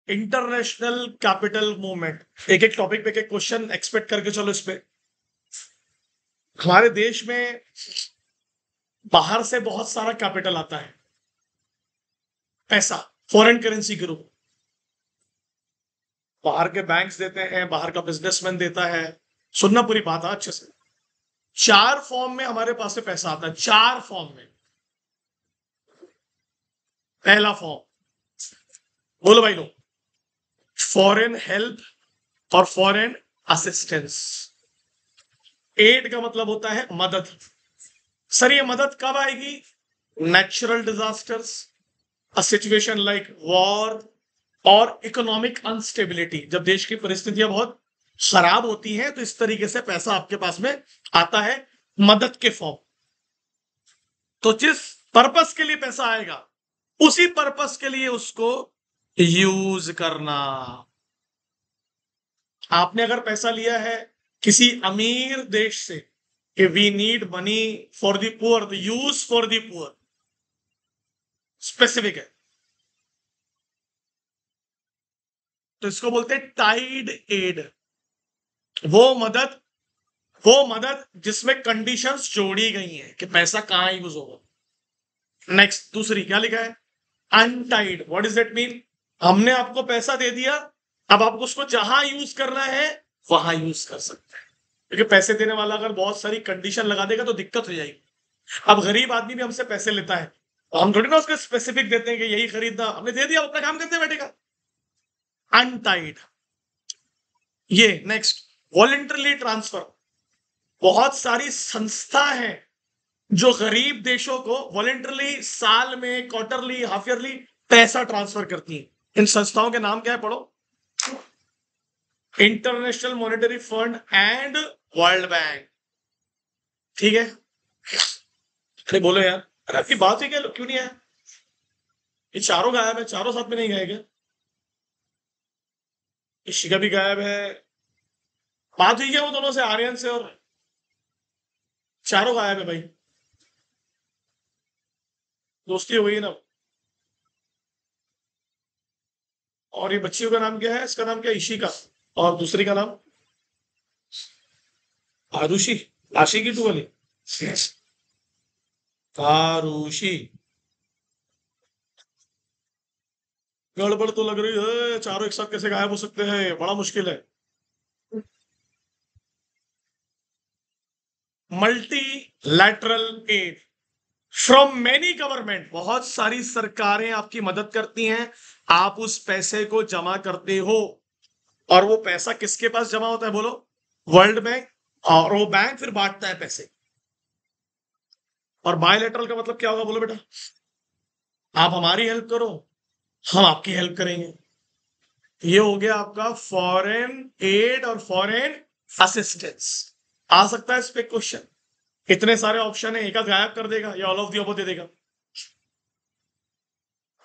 International capital movement. एक एक topic पे एक एक क्वेश्चन एक्सपेक्ट करके चलो। इस पे हमारे देश में बाहर से बहुत सारा कैपिटल आता है, पैसा, फॉरेन करेंसी के रूप। बाहर के बैंक्स देते हैं, बाहर का बिजनेसमैन देता है। सुनना पूरी बात है अच्छे से। 4 फॉर्म में हमारे पास से पैसा आता है, 4 फॉर्म में। पहला फॉर्म, बोलो भाई लोग, फॉरेन हेल्प और फॉरेन असिस्टेंस। एड का मतलब होता है मदद। सर ये मदद कब आएगी? Natural disasters, a situation like war और इकोनॉमिक अनस्टेबिलिटी। जब देश की परिस्थितियां बहुत खराब होती हैं तो इस तरीके से पैसा आपके पास में आता है, मदद के फॉर्म। तो जिस पर्पस के लिए पैसा आएगा उसी पर्पस के लिए उसको यूज करना। आपने अगर पैसा लिया है किसी अमीर देश से कि we need money for the poor, the use for the poor, specific है, तो इसको बोलते हैं टाइड एड। वो मदद वो मदद जिसमें कंडीशंस जोड़ी गई हैं कि पैसा कहां यूज होगा। नेक्स्ट, दूसरी क्या लिखा है? Untied. What is that mean? हमने आपको पैसा दे दिया, अब आपको उसको जहां यूज करना है वहां यूज कर सकते हैं। क्योंकि पैसे देने वाला अगर बहुत सारी कंडीशन लगा देगा तो दिक्कत हो जाएगी। अब गरीब आदमी भी हमसे पैसे लेता है, तो हम थोड़ी ना उसको स्पेसिफिक देते हैं कि यही खरीदना, हमने दे दिया, अपना काम करते बैठेगा। अनटाइड। ये नेक्स्ट, वॉलेंटरली ट्रांसफर। बहुत सारी संस्था है जो गरीब देशों को वॉलेंटरली साल में, क्वार्टरली, हाफ ईयरली पैसा ट्रांसफर करती है। इन संस्थाओं के नाम क्या है? पढ़ो। International monetary fund and world bank. ठीक है? अरे बोलो यार, अरे आपकी बात है क्या? क्यों नहीं है? ये चारों गायब है, चारों साथ में नहीं गए क्या? इशिका भी गायब है। बात हुई क्या वो दोनों से, आर्यन से? और चारों गायब है भाई। दोस्ती हो गई ना। और ये बच्चियों का नाम क्या है? इसका नाम क्या है? इशिका। और दूसरी का नाम आरुषि। आशी की टू वाली आरुषि। गड़बड़ तो लग रही है, चारों एक साथ कैसे गायब हो सकते हैं? बड़ा मुश्किल है। Multilateral aid from many government. बहुत सारी सरकारें आपकी मदद करती हैं, आप उस पैसे को जमा करते हो और वो पैसा किसके पास जमा होता है? बोलो। World bank. और वो बैंक फिर बांटता है पैसे। और बायलैटरल का मतलब क्या होगा? बोलो बेटा। आप हमारी हेल्प करो, हम आपकी हेल्प करेंगे। ये हो गया आपका फॉरेन एड और फॉरेन असिस्टेंस। आ सकता है इस पे क्वेश्चन। इतने सारे ऑप्शन है, एक आध गायब कर देगा या ऑल ऑफ दी अबव दे देगा।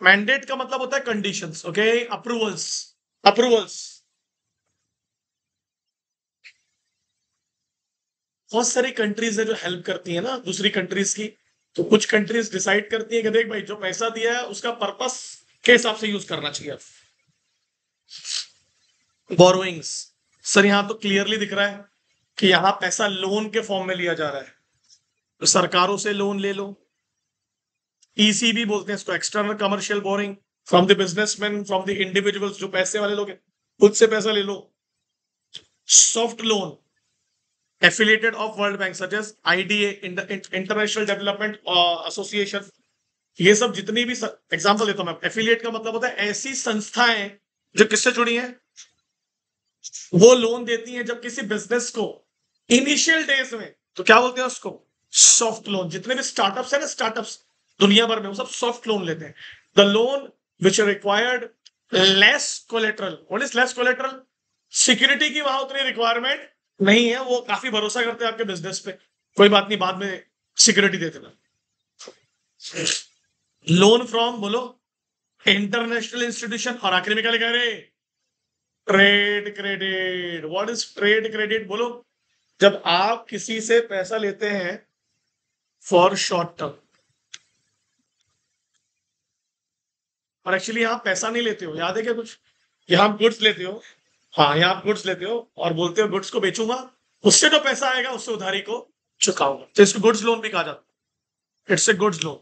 मैंडेट का मतलब होता है कंडीशंस। Okay, approvals. अप्रूवल्स। बहुत सारी कंट्रीज है जो हेल्प करती है ना दूसरी कंट्रीज की। तो कुछ कंट्रीज डिसाइड करती है कि देख भाई, जो पैसा दिया है उसका पर्पस के हिसाब से यूज करना चाहिए। बोरोइंग्स। सर यहां तो क्लियरली दिख रहा है कि यहां पैसा लोन के फॉर्म में लिया जा रहा है, तो सरकारों से लोन ले लो। ईसीबी बोलते हैं इसको, external commercial borrowing, from the businessman, from the individuals, जो पैसे वाले लोग हैं खुद से पैसा ले लो। Soft loan, affiliated of world bank such as IDA, international development association. ये सब जितनी भी एग्जांपल देता हूं मैं। एफिलिएट का मतलब होता है ऐसी संस्थाएं जो किससे जुड़ी हैं, वो लोन देती हैं जब किसी बिजनेस को इनिशियल डेज में, तो क्या बोलते हैं उसको? Soft loan. जितने भी स्टार्टअप्स है ना, स्टार्टअप्स दुनिया भर में, वो सब सॉफ्ट लोन लेते हैं। The loan which required less collateral. What is less collateral? Security की वहां उतनी रिक्वायरमेंट नहीं है, वो काफी भरोसा करते हैं आपके बिजनेस पे, कोई बात नहीं, बाद में सिक्योरिटी दे देना। लोन फ्रॉम, बोलो, इंटरनेशनल इंस्टीट्यूशन। और आखिर में क्या लिखा है? Trade credit. What is trade credit? बोलो। जब आप किसी से पैसा लेते हैं फॉर शॉर्ट टर्म, और एक्चुअली आप पैसा नहीं लेते हो, याद है क्या कुछ? यहाँ आप गुड्स लेते हो, हाँ यहाँ आप गुड्स लेते हो और बोलते हो गुड्स को बेचूंगा, उससे जो पैसा आएगा उससे उधारी को चुकाऊंगा, तो इसको गुड्स लोन भी कहा जाता है। It's a goods loan.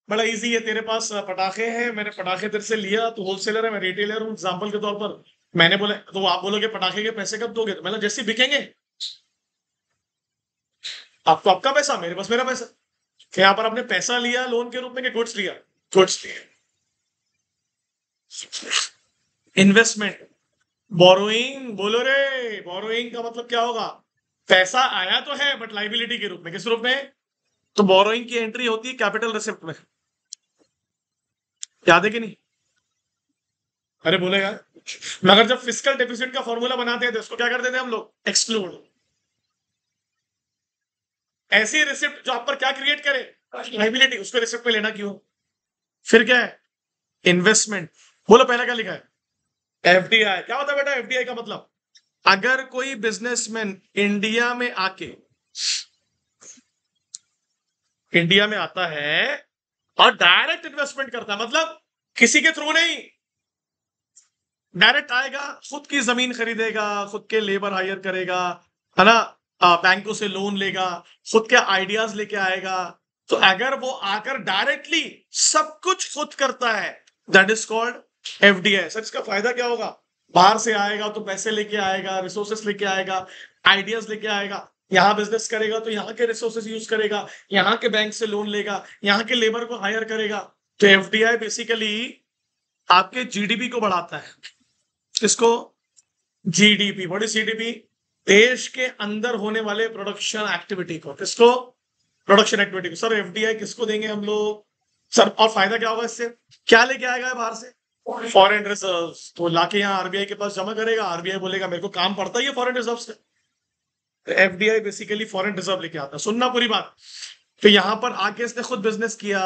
बड़ा इजी है, तेरे पास पटाखे हैं, मैंने पटाखे तेरे से लिया, तो होलसेलर है, मैं रिटेलर हूँ, एग्जाम्पल के तौर पर मैंने बोला, तो आप बोलोगे पटाखे के पैसे कब दोगे, तो मतलब जैसे ही बिकेंगे, आपको आपका पैसा, मेरे पास मेरा पैसा। तो यहाँ पर आपने पैसा लिया लोन के रूप में कि गुड्स लिया? गुड्स लिया। इन्वेस्टमेंट, बोरोइंग बोलो रे, बोरोइंग का मतलब क्या होगा? पैसा आया तो है बट लाइबिलिटी के रूप में, किस रूप में? तो बोरोइंग की एंट्री होती है कैपिटल रिसिप्ट में, याद है कि नहीं? अरे बोलेगा, मगर जब फिस्कल डेफिसिट का फॉर्मूला बनाते हैं तो इसको क्या कर देते हैं हम लोग? एक्सक्लूड। ऐसी रिसिप्ट जो आप पर क्या क्रिएट करे? लाइबिलिटी, उसको रिसिप्ट में लेना क्यों? फिर क्या है? इन्वेस्टमेंट। बोलो पहला क्या लिखा है? एफडीआई। क्या होता है बेटा एफडीआई का मतलब? अगर कोई बिजनेसमैन इंडिया में आके, इंडिया में आता है और डायरेक्ट इन्वेस्टमेंट करता है, मतलब किसी के थ्रू नहीं, डायरेक्ट आएगा, खुद की जमीन खरीदेगा, खुद के लेबर हायर करेगा, है ना, बैंकों से लोन लेगा, खुद के आइडियाज लेके आएगा, तो अगर वो आकर डायरेक्टली सब कुछ खुद करता है, that is called FDI. Sir इसका फायदा क्या होगा? बाहर से आएगा तो पैसे लेके आएगा, रिसोर्सेस लेके आएगा, आइडियाज लेके आएगा, यहाँ बिजनेस करेगा तो यहाँ के रिसोर्सेस यूज करेगा, यहाँ के बैंक से लोन लेगा, यहाँ के लेबर को हायर करेगा। तो एफडीआई बेसिकली आपके जीडीपी को बढ़ाता है। किसको? जीडीपी। What is GDP? देश के अंदर होने वाले प्रोडक्शन एक्टिविटी को। किसको? प्रोडक्शन एक्टिविटी को। सर एफडीआई किसको देंगे हम लोग? सर और फायदा क्या होगा इससे? क्या लेके आएगा बाहर से? Foreign reserve. तो लाके यहाँ आरबीआई के पास जमा करेगा, आरबीआई बोलेगा मेरे को काम पड़ता ही है फॉरेन रिजर्व से। तो एफडीआई बेसिकली फॉरेन रिजर्व लेके आता है। सुनना पूरी बात। तो यहां पर आके इसने खुद बिजनेस किया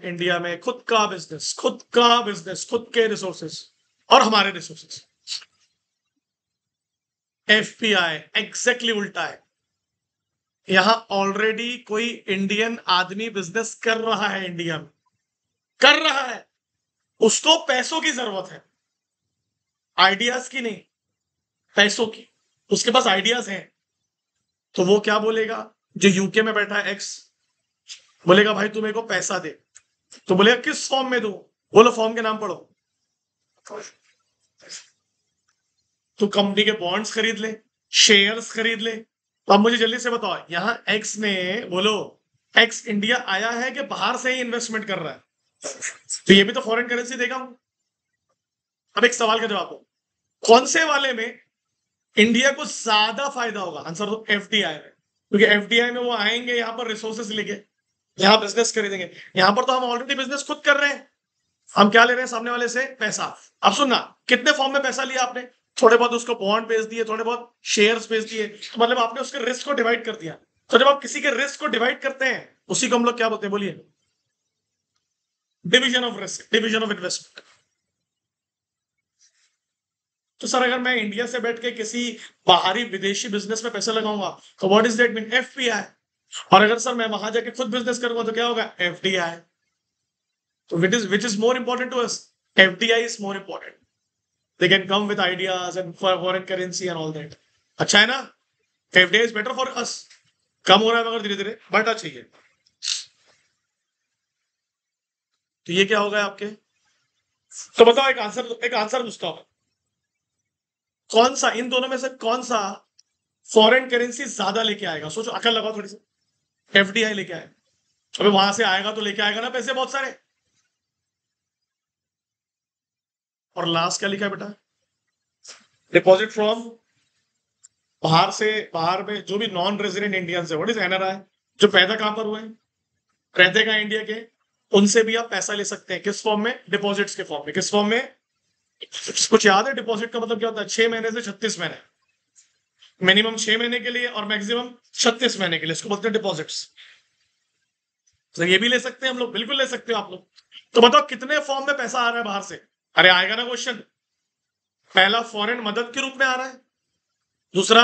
इंडिया में, खुद का बिजनेस, खुद का बिजनेस, खुद के रिसोर्सेस और हमारे रिसोर्सेस। एफपीआई एग्जैक्टली उल्टा है। यहां ऑलरेडी कोई इंडियन आदमी बिजनेस कर रहा है, इंडिया में कर रहा है, उसको पैसों की जरूरत है, आइडियाज की नहीं, पैसों की। उसके पास आइडियाज हैं, तो वो क्या बोलेगा? जो यूके में बैठा है एक्स, बोलेगा भाई तू मेरे को पैसा दे, तो बोलेगा किस फॉर्म में दूं? बोलो फॉर्म के नाम पढ़ो। तो कंपनी के बॉन्ड्स खरीद ले, शेयर्स खरीद ले। तो अब मुझे जल्दी से बताओ, यहां एक्स ने, बोलो, एक्स इंडिया आया है कि बाहर से ही इन्वेस्टमेंट कर रहा है? तो ये भी तो फॉरेन करेंसी देगा। अब एक सवाल का जवाब दो, कौन से वाले में इंडिया को ज्यादा फायदा होगा? आंसर दो। एफडीआई में। क्योंकि एफडीआई में वो आएंगे यहाँ पर रिसोर्सेस लेके, यहाँ बिजनेस खरीदेंगे। यहाँ पर तो हम ऑलरेडी बिजनेस खुद कर रहे हैं, हम क्या ले रहे हैं सामने वाले से? पैसा। अब सुनना, कितने फॉर्म में पैसा लिया आपने? थोड़े बहुत उसको बॉन्ड बेच दिए, थोड़े बहुत शेयर्स बेच दिए, तो मतलब आपने उसके रिस्क को डिवाइड कर दिया। तो जब आप किसी के रिस्क को डिवाइड करते हैं, उसी को हम लोग क्या बोलते हैं? बोलिए। Division of risk, division of investment. तो सर अगर मैं इंडिया से बैठ के किसी बाहरी विदेशी बिजनेस में पैसा लगाऊंगा, तो what is that mean? FPI. और अगर सर मैं वहां जाके खुद बिजनेस करूंगा तो क्या होगा? एफडीआई। तो which is more important to us? FDI is more important. They can come with ideas and for foreign currency and all that. अच्छा है ना? FDI is better for us. कम हो रहा है मगर धीरे धीरे बढ़ना चाहिए। तो ये क्या होगा आपके? तो बताओ एक आंसर पूछता हूं, कौन सा इन दोनों में से कौन सा फॉरेन करेंसी ज्यादा लेके आएगा? सोचो, अकल लगाओ थोड़ी सी। एफडीआई लेके आए, अबे वहां से आएगा तो लेके आएगा ना पैसे बहुत सारे। और लास्ट क्या लिखा है बेटा? डिपॉजिट फ्रॉम, बाहर में जो भी नॉन रेजिडेंट इंडियंस है, व्हाट इज एनआरआई? जो पैदा कहां पर हुए हैं, रहते कहां इंडिया के, उनसे भी आप पैसा ले सकते हैं। किस फॉर्म में? डिपॉजिट्स के फॉर्म में। किस फॉर्म में? कुछ याद है डिपॉजिट का मतलब क्या होता है? 6 महीने से 36 महीने, मिनिमम 6 महीने के लिए और मैक्सिमम 36 महीने के लिए, इसको बोलते हैं डिपॉजिट्स। तो ये भी ले सकते हैं हम लोग, बिल्कुल ले सकते हो आप लोग। तो बताओ कितने फॉर्म में पैसा आ रहा है बाहर से? अरे आएगा ना क्वेश्चन। पहला फॉरेन मदद के रूप में आ रहा है, दूसरा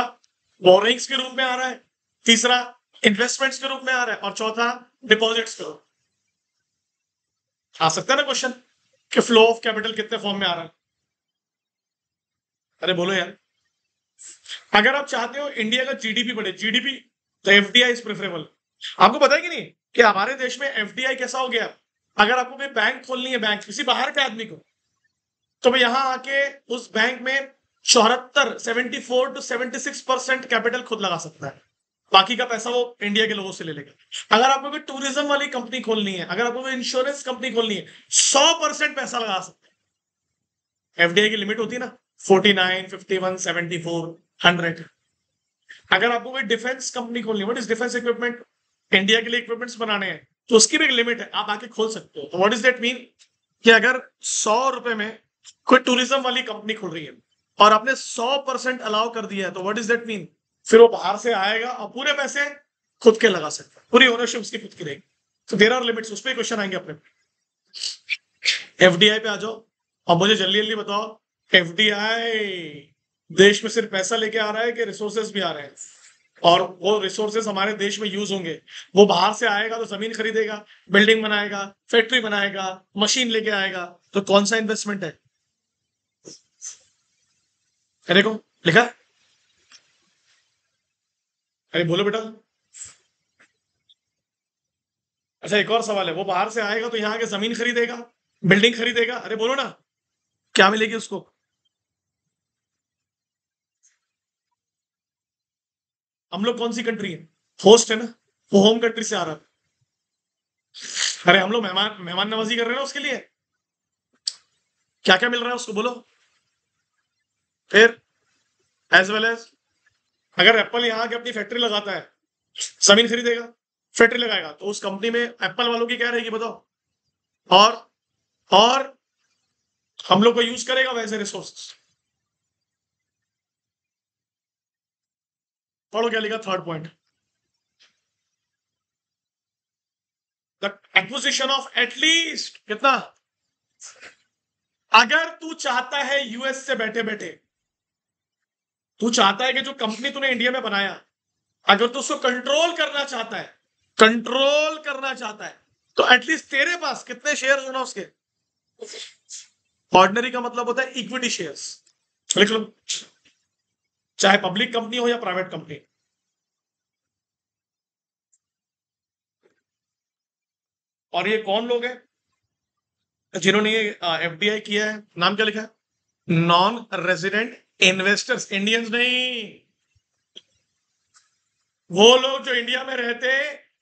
बोरिंग्स के रूप में आ रहा है, तीसरा इन्वेस्टमेंट्स के रूप में आ रहा है, और चौथा डिपॉजिट्स के रूप। आ सकता है ना क्वेश्चन कि फ्लो ऑफ कैपिटल कितने फॉर्म में आ रहा है? अरे बोलो यार। अगर आप चाहते हो इंडिया का जीडीपी बढ़े, जीडीपी, तो एफडीआई इज प्रेफरेबल। आपको पता है कि नहीं कि हमारे देश में एफडीआई कैसा हो गया? अगर आपको कोई बैंक खोलनी है, बैंक किसी बाहर के आदमी को, तो मैं यहां आके उस बैंक में 74 to 76% कैपिटल खुद लगा सकता है, बाकी का पैसा वो इंडिया के लोगों से ले लेगा। अगर आपको कोई टूरिज्म वाली कंपनी खोलनी है, अगर आपको कोई इंश्योरेंस कंपनी खोलनी है, 100% पैसा लगा सकते हैं। एफडीआई की लिमिट होती है ना, 49, 51, 74, 100। अगर आपको कोई डिफेंस कंपनी खोलनी है, what is defence equipment, India के लिए इक्विपमेंट्स बनाने हैं, तो उसकी भी एक लिमिट है, आप आके खोल सकते हो। तो व्हाट इज दैट मीन कि अगर 100 रुपए में कोई टूरिज्म वाली कंपनी खुल रही है और आपने 100% अलाउ कर दिया है, तो व्हाट इज दैट मीन, फिर वो बाहर से आएगा और पूरे पैसे खुद के लगा सकता है, पूरी ओनरशिप उसकी खुद की रहेगी। तो देयर आर लिमिट्स, उस पर क्वेश्चन आएंगे अपने। एफडीआई पे आ जाओ और मुझे जल्दी जल्दी बताओ, एफडीआई देश में सिर्फ पैसा लेके आ रहा है कि रिसोर्सेस भी आ रहे हैं? और वो रिसोर्सेस हमारे देश में यूज होंगे। वो बाहर से आएगा तो जमीन खरीदेगा, बिल्डिंग बनाएगा, फैक्ट्री बनाएगा, मशीन लेके आएगा, तो कौन सा इन्वेस्टमेंट है? देखो लिखा है। अरे बोलो बेटा। अच्छा एक और सवाल है, वो बाहर से आएगा तो यहाँ के जमीन खरीदेगा, बिल्डिंग खरीदेगा, अरे बोलो ना, क्या मिलेगी उसको? हम लोग कौन सी कंट्री है? होस्ट है ना, वो होम कंट्री से आ रहा है। अरे हम लोग मेहमान मेहमान नवाजी कर रहे हैं ना, उसके लिए क्या क्या मिल रहा है उसको बोलो। फिर एज वेल एज, अगर एप्पल यहाँ के अपनी फैक्ट्री लगाता है, जमीन खरीदेगा, फैक्ट्री लगाएगा, तो उस कंपनी में एप्पल वालों की क्या रहेगी बताओ? और और हम लोग को यूज करेगा वैसे रिसोर्सेस। पढ़ो क्या लिखा third point, the acquisition of at least कितना, अगर तू चाहता है यूएस से बैठे बैठे, तू चाहता है कि जो कंपनी तूने इंडिया में बनाया, अगर तू उसको कंट्रोल करना चाहता है, कंट्रोल करना चाहता है, तो एटलीस्ट तेरे पास कितने शेयर होना उसके? ऑर्डिनरी का मतलब होता है इक्विटी शेयर्स, लिख लो, चाहे पब्लिक कंपनी हो या प्राइवेट कंपनी। और ये कौन लोग हैं जिन्होंने ये एफडीआई किया है? नाम क्या लिखा है? नॉन रेजिडेंट इन्वेस्टर्स, इंडियंस नहीं। वो लोग जो इंडिया में रहते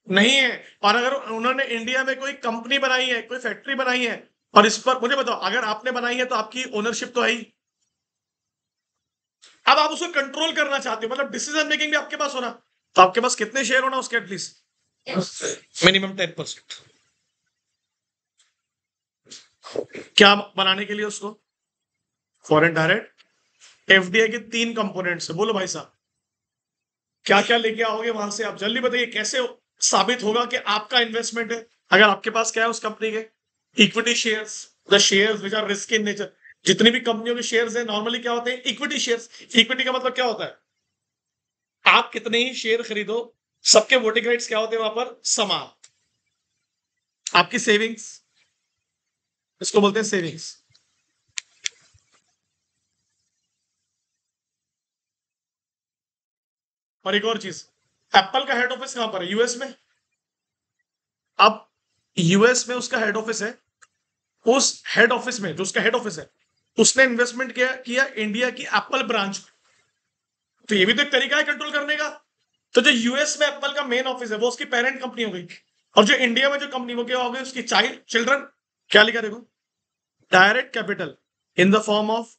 नहीं है, और अगर उन्होंने इंडिया में कोई कंपनी बनाई है, कोई फैक्ट्री बनाई है, और इस पर मुझे बताओ, अगर आपने बनाई है तो आपकी ओनरशिप तो है ही। अब आप उसको कंट्रोल करना चाहते हो, मतलब डिसीजन मेकिंग भी आपके पास होना, तो आपके पास कितने शेयर होना उसके? At least minimum 10%। क्या बनाने के लिए उसको? Foreign direct. एफडीआई के 3 कंपोनेंट्स है, बोलो भाई साहब क्या क्या लेके आओगे वहां से? आप जल्दी बताइए, कैसे साबित होगा कि आपका इन्वेस्टमेंट है? अगर आपके पास क्या है उस कंपनी के? Equity shares, the shares which are risk in nature. जितनी भी कंपनियों के शेयर्स हैं नॉर्मली क्या होते हैं? Equity shares. इक्विटी का मतलब क्या होता है? आप कितने ही शेयर खरीदो, सबके वोटिंग राइट्स क्या होते हैं वहां पर? समान। आपकी सेविंग्स, इसको बोलते हैं सेविंग्स। और एक और चीज, एप्पल का हेड ऑफिस कहां पर है? यूएस में। अब यूएस में उसका हेड ऑफिस है, उस हेड ऑफिस में, जो उसका हेड ऑफिस है, उसने इन्वेस्टमेंट किया इंडिया की एप्पल ब्रांच। तो ये भी तो एक तरीका है कंट्रोल करने का। तो जो यूएस में एप्पल का मेन ऑफिस है वो उसकी पेरेंट कंपनी हो गई, और जो इंडिया में जो कंपनी वो क्या हो गई? उसकी चाइल्ड चिल्ड्रन। क्या लिखा देखो, direct capital in the form of,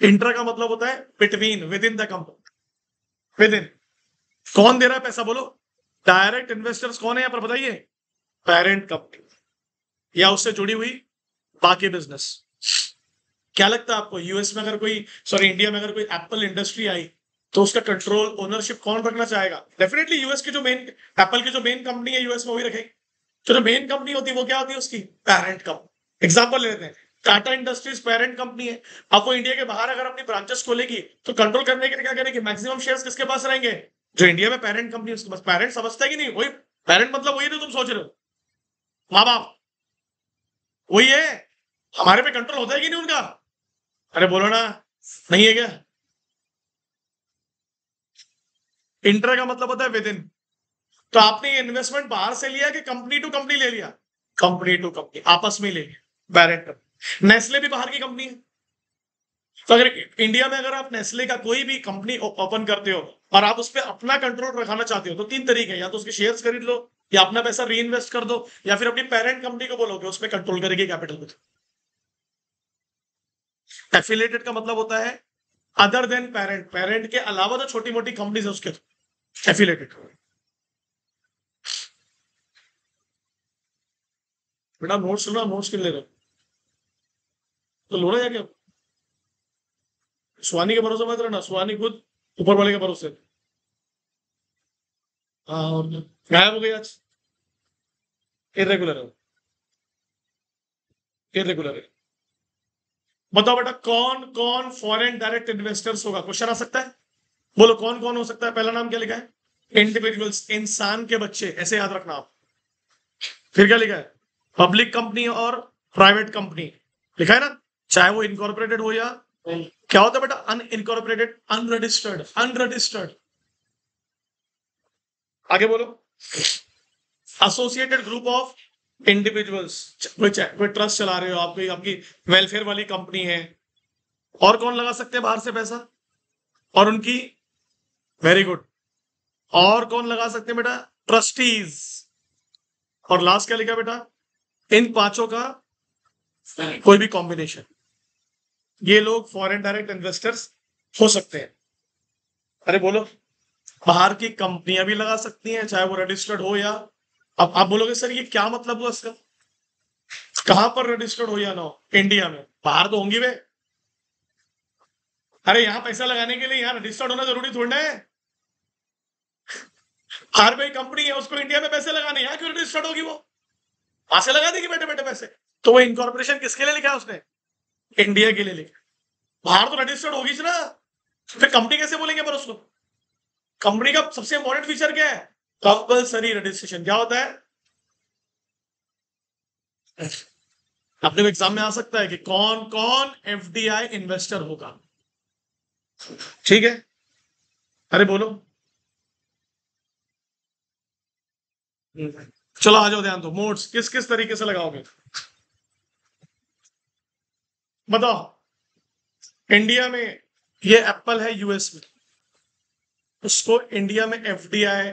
inter का मतलब होता है between, with in the company, with in. कौन दे रहा है पैसा बोलो? डायरेक्ट इन्वेस्टर्स कौन है यहां पर बताइए? पेरेंट कंपनी या उससे जुड़ी हुई बाकी बिजनेस। क्या लगता है आपको, यूएस में अगर कोई, सॉरी इंडिया में अगर कोई एप्पल इंडस्ट्री आई, तो उसका कंट्रोल ओनरशिप कौन रखना चाहेगा? डेफिनेटली यूएस की जो मेन, एप्पल की जो मेन कंपनी है यूएस में वही रखेगी। तो जो मेन कंपनी होती है वो क्या होती है? उसकी पेरेंट कंपनी। एग्जाम्पल ले लेते हैं, टाटा इंडस्ट्रीज पेरेंट कंपनी है। अब वो इंडिया के बाहर अगर अपनी ब्रांचेस खोलेगी, तो कंट्रोल करने के लिए क्या करेगी? मैक्सिमम शेयर्स किसके पास रहेंगे? जो इंडिया में पेरेंट कंपनी है उसके पास। पेरेंट समझता है कि नहीं? वही पेरेंट मतलब वही तो तुम सोच रहे हो, माँ बाप। वही है, हमारे पे कंट्रोल होता है कि नहीं उनका? अरे बोलो ना, नहीं है क्या? इंटर का मतलब होता है विद इन। तो आपने ये इन्वेस्टमेंट बाहर से लिया कि कंपनी टू कंपनी ले लिया? कंपनी टू कंपनी आपस में ले लिया, पेरेंट कंपनी। नेस्ले भी बाहर की कंपनी है। तो अगर इंडिया में अगर आप नेस्ले का कोई भी कंपनी ओपन करते हो और आप उस पर अपना कंट्रोल रखाना चाहते हो तो तीन तरीके हैं, या तो उसके शेयर्स खरीद लो, या अपना पैसा री इन्वेस्ट कर दो, या फिर अपनी पेरेंट कंपनी को बोलोगे उसमें कंट्रोल करेगी कैपिटल को। एफिलिएटेड का मतलब होता है अदर देन पेरेंट, पेरेंट के अलावा जो छोटी मोटी कंपनीज है उसके एफिलिएटेड। बेटा नोट्स सुनना, नोट्स क्यों ले रहे हो? तो लो ना जाके, सुहानी के भरोसे मत रहना, सुहानी खुद ऊपर वाले के भरोसे। हाँ, और गायब हो गई आज, इरेगुलर है, इरेगुलर है। बताओ बेटा कौन कौन फॉरेन डायरेक्ट इन्वेस्टर्स होगा, क्वेश्चन आ सकता है। बोलो कौन कौन हो सकता है। पहला नाम क्या लिखा है? इंडिविजुअल्स, इंसान के बच्चे, ऐसे याद रखना आप। फिर क्या लिखा है? पब्लिक कंपनी और प्राइवेट कंपनी लिखा है ना, चाहे वो इनकॉर्पोरेटेड हो या क्या होता है बेटा, अनइनकॉर्पोरेटेड, अनरजिस्टर्ड, अनरजिस्टर्ड। आगे बोलो। एसोसिएटेड ग्रुप ऑफ इंडिविजुअल्स, कोई ट्रस्ट चला रहे हो आप, कोई आपकी वेलफेयर वाली कंपनी है। और कौन लगा सकते हैं बाहर से पैसा? और उनकी, वेरी गुड, और कौन लगा सकते हैं बेटा? ट्रस्टीज। और लास्ट क्या लिखा बेटा? इन पांचों का कोई भी कॉम्बिनेशन, ये लोग फॉरेन डायरेक्ट इन्वेस्टर्स हो सकते हैं। अरे बोलो, बाहर की कंपनियां भी लगा सकती हैं चाहे वो रजिस्टर्ड हो या, अब आप बोलोगे सर ये क्या मतलब हुआ इसका, कहां पर रजिस्टर्ड हो या ना हो, इंडिया में, बाहर तो होंगी वे। अरे यहां पैसा लगाने के लिए यहां रजिस्टर्ड होना जरूरी थोड़ी ना है। हर कोई कंपनी है उसको इंडिया में पैसे लगाने, यहाँ क्यों रजिस्टर्ड होगी वो? वहां से लगा देगी बैठे बैठे पैसे। तो वो इनकॉर्पोरेशन किसके लिए लिखा है उसने? इंडिया के लिए लिखा। बाहर तो रजिस्टर्ड होगी ना, फिर कंपनी कैसे बोलेंगे पर उसको? कंपनी का सबसे इंपॉर्टेंट फीचर क्या है? Compulsory registration. क्या होता है? अपने को एग्जाम में आ सकता है कि कौन कौन एफडीआई इन्वेस्टर होगा। ठीक है, अरे बोलो। चलो आ जाओ, ध्यान दो। मोड्स किस किस तरीके से लगाओगे बताओ। इंडिया में ये एप्पल है, यूएस में, उसको इंडिया में एफडीआई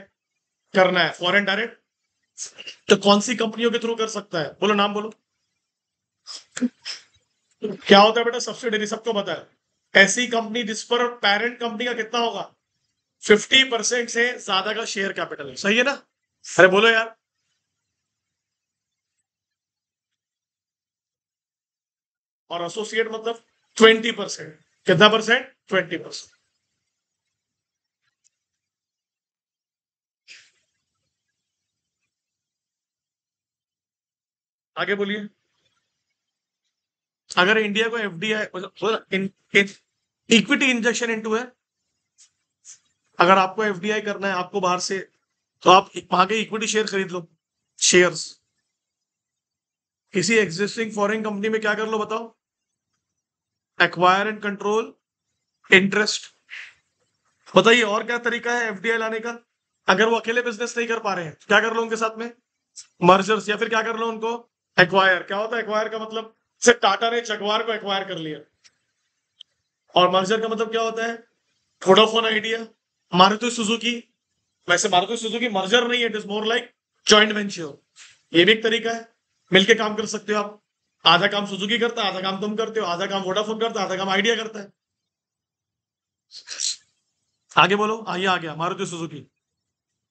करना है, फॉरेन डायरेक्ट। तो कौन सी कंपनियों के थ्रू कर सकता है? बोलो नाम बोलो। क्या होता है बेटा सब्सिडरी? सबको पता है, ऐसी कंपनी जिस पर पेरेंट कंपनी का कितना होगा, 50% से ज्यादा का शेयर कैपिटल है। सही है ना? अरे बोलो यार। और एसोसिएट मतलब 20%। कितना परसेंट? 20%। आगे बोलिए। अगर इंडिया को एफडीआई इक्विटी इंजेक्शन इनटू है, अगर आपको एफडीआई करना है आपको बाहर से, तो आप वहां के इक्विटी शेयर खरीद लो, शेयर्स। किसी एग्जिस्टिंग फॉरेन कंपनी में क्या कर लो बताओ? Acquire and control interest. बताइए और क्या तरीका है एफडीआई लाने का? अगर वो अकेले बिजनेस नहीं कर पा रहे हैं क्या कर लो उनके साथ में? मर्जर्स, या फिर क्या कर लो उनको एक्वायर। क्या होता है एक्वायर का मतलब? सिर्फ टाटा ने जगवार को एक्वायर कर लिया। और मर्जर का मतलब क्या होता है? Vodafone idea, Maruti Suzuki. वैसे मारुति सुजुकी मर्जर नहीं है, it is more like joint venture. ये भी एक तरीका है, मिलके काम कर सकते हो आप। आधा काम सुजुकी करता है, आधा काम तुम करते हो, आधा काम वोडाफोन करता है, आधा काम आइडिया करता है। आगे बोलो। ये आ गया मारुति सुजुकी।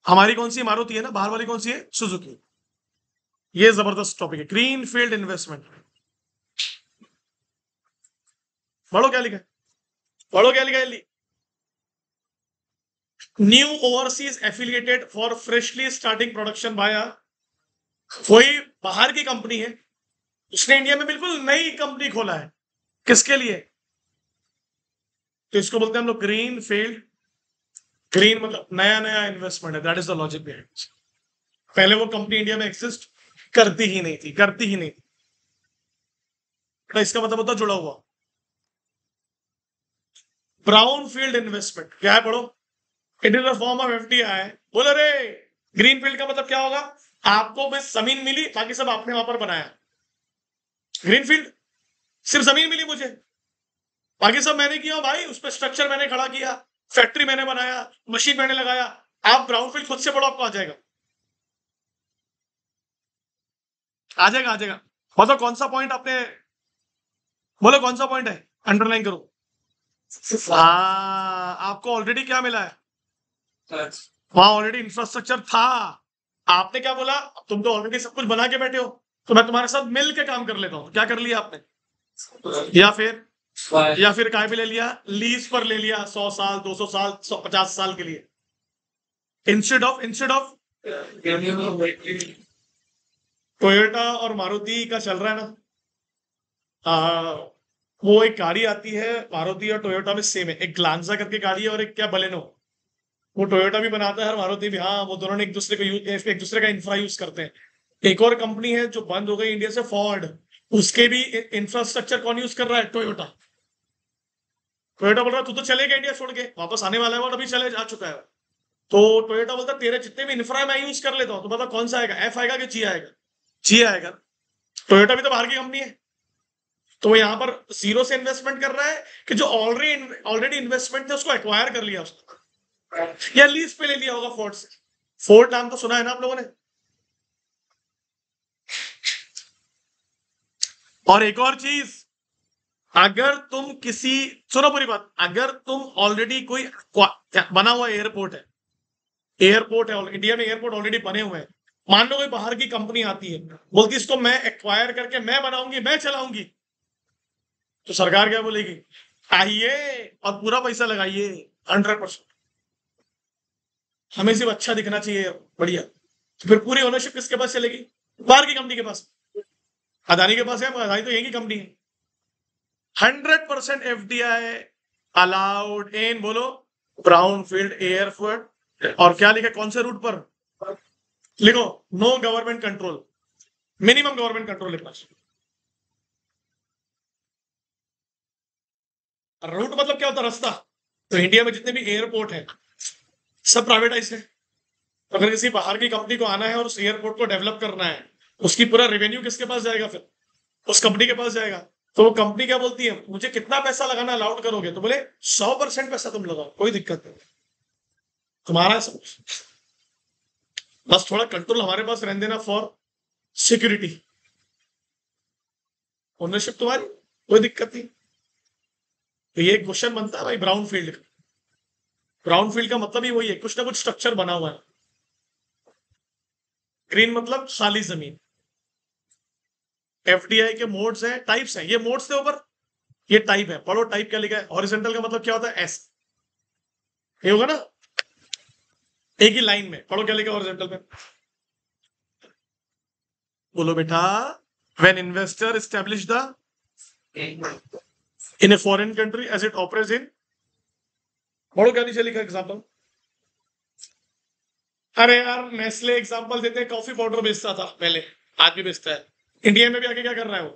हमारी कौन सी मारुति है ना, बाहर वाली कौन सी है? सुजुकी। ये जबरदस्त टॉपिक है, ग्रीन फील्ड इन्वेस्टमेंट। पढ़ो क्या लिखा है, पढ़ो क्या लिखा है। New overseas affiliated for freshly starting production बाया, कोई बाहर की कंपनी है, उसने इंडिया में बिल्कुल नई कंपनी खोला है। किसके लिए? तो इसको बोलते हैं हम लोग ग्रीन फील्ड। ग्रीन मतलब नया नया इन्वेस्टमेंट है, that is the logic behind. पहले वो कंपनी इंडिया में एग्जिस्ट करती ही नहीं थी, करती ही नहीं थी। तो इसका मतलब होता है जुड़ा हुआ। ब्राउन फील्ड इन्वेस्टमेंट क्या है, पढ़ो। It is a form of FDI. बोलो रे, ग्रीन फील्ड का मतलब क्या होगा? आपको बस जमीन मिली, बाकी सब आपने वहां पर बनाया। ग्रीन फील्ड सिर्फ जमीन मिली मुझे, बाकी सब मैंने किया भाई। उस पर स्ट्रक्चर मैंने खड़ा किया, फैक्ट्री मैंने बनाया, मशीन मैंने लगाया। आप ब्राउन फील्ड खुद से पढ़ो, आपको आ जाएगा, आ जाएगा, आ जाएगा। बताओ कौन सा पॉइंट आपने, बोलो कौन सा पॉइंट है, अंडरलाइन करो। हाँ, आपको ऑलरेडी क्या मिला है, वहां ऑलरेडी इंफ्रास्ट्रक्चर था। आपने क्या बोला, तुम तो ऑलरेडी सब कुछ बना के बैठे हो, तो मैं तुम्हारे साथ मिल के काम कर लेता हूँ। क्या कर लिया आपने, या फिर काय पे ले लिया, लीज पर ले लिया, 100 साल, 200 साल, 150 साल के लिए, इंस्टेड ऑफ टोयोटा और मारुति का चल रहा है ना। वो एक गाड़ी आती है मारुति और टोयोटा में, सेम है। एक ग्लांजा करके गाड़ी है और एक क्या बलेनो। वो टोयोटा भी बनाता है और मारुति भी। हाँ, वो दोनों ने एक दूसरे को एक दूसरे का इंफ्रा यूज करते हैं। एक और कंपनी है जो बंद हो गई इंडिया से, फोर्ड। उसके भी इंफ्रास्ट्रक्चर कौन यूज कर रहा है, टोयोटा। टोयोटा बोल रहा है तू तो चलेगा इंडिया छोड़ के, वापस आने वाला है, और अभी चले जा चुका है। तो टोयोटा बोलता है तेरे जितने भी इंफ्रा मैं यूज कर लेता हूँ। तो पता कौन सा आएगा, एफ आएगा कि जी आएगा? जी आएगा। टोयोटा भी तो बाहर की कंपनी है, तो वो यहाँ पर जीरो से इन्वेस्टमेंट कर रहा है कि जो ऑलरेडी इन्वेस्टमेंट थे उसको एक्वायर कर लिया उसने, या लीज पे ले लिया होगा फोर्ड से। फोर्ड नाम तो सुना है ना आप लोगों ने। और एक और चीज, अगर तुम किसी, सुनो पूरी बात, अगर तुम ऑलरेडी कोई बना हुआ एयरपोर्ट है, इंडिया में एयरपोर्ट ऑलरेडी बने हुए हैं। मान लो कोई बाहर की कंपनी आती है, बोलती इसको मैं एक्वायर करके मैं बनाऊंगी, मैं चलाऊंगी, तो सरकार क्या बोलेगी, आइए और पूरा पैसा लगाइए, 100%। हमें सिर्फ अच्छा दिखना चाहिए, बढ़िया। तो फिर पूरी ओनरशिप किसके पास चलेगी, बाहर की कंपनी के पास। अदानी के पास है, अदानी तो यही की कंपनी है। 100% एफडीआई अलाउड इन, बोलो, ब्राउन फील्ड एयरपोर्ट। और क्या लिखा कौन से रूट पर, लिखो no government control, minimum government control लिखना। रूट मतलब क्या होता है, रास्ता। तो इंडिया में जितने भी एयरपोर्ट है सब प्राइवेटाइज है। तो अगर किसी बाहर की कंपनी को आना है और उस एयरपोर्ट को डेवलप करना है, उसकी पूरा रेवेन्यू किसके पास जाएगा, फिर उस कंपनी के पास जाएगा। तो वो कंपनी क्या बोलती है, मुझे कितना पैसा लगाना अलाउड करोगे, तो बोले 100% पैसा तुम लगाओ, कोई दिक्कत नहीं, तुम्हारा है सब, बस थोड़ा कंट्रोल हमारे पास रहने देना फॉर सिक्योरिटी। ओनरशिप तुम्हारी, कोई दिक्कत नहीं। तो ये क्वेश्चन बनता है भाई ब्राउन फील्ड का। ब्राउन फील्ड का मतलब ही वही है, कुछ ना कुछ स्ट्रक्चर बना हुआ है। ग्रीन मतलब खाली जमीन। एफडीआई के मोड्स हैं, टाइप्स हैं, ये मोड्स थे ऊपर, ये टाइप है। पढ़ो टाइप क्या लिखा है। हॉरिजॉन्टल का मतलब क्या होता है, एस, ये होगा ना, एक ही लाइन में। पढ़ो क्या लिखा हॉरिजॉन्टल में, बोलो बेटा। When investor establish the in a foreign country as it operates in, पढ़ो क्या नीचे लिखा एग्जांपल। अरे यार, नेस्ले एग्जांपल देते हैं, कॉफी पाउडर बेचता था पहले, आज भी बेचता है। इंडिया में भी आके क्या कर रहा है वो,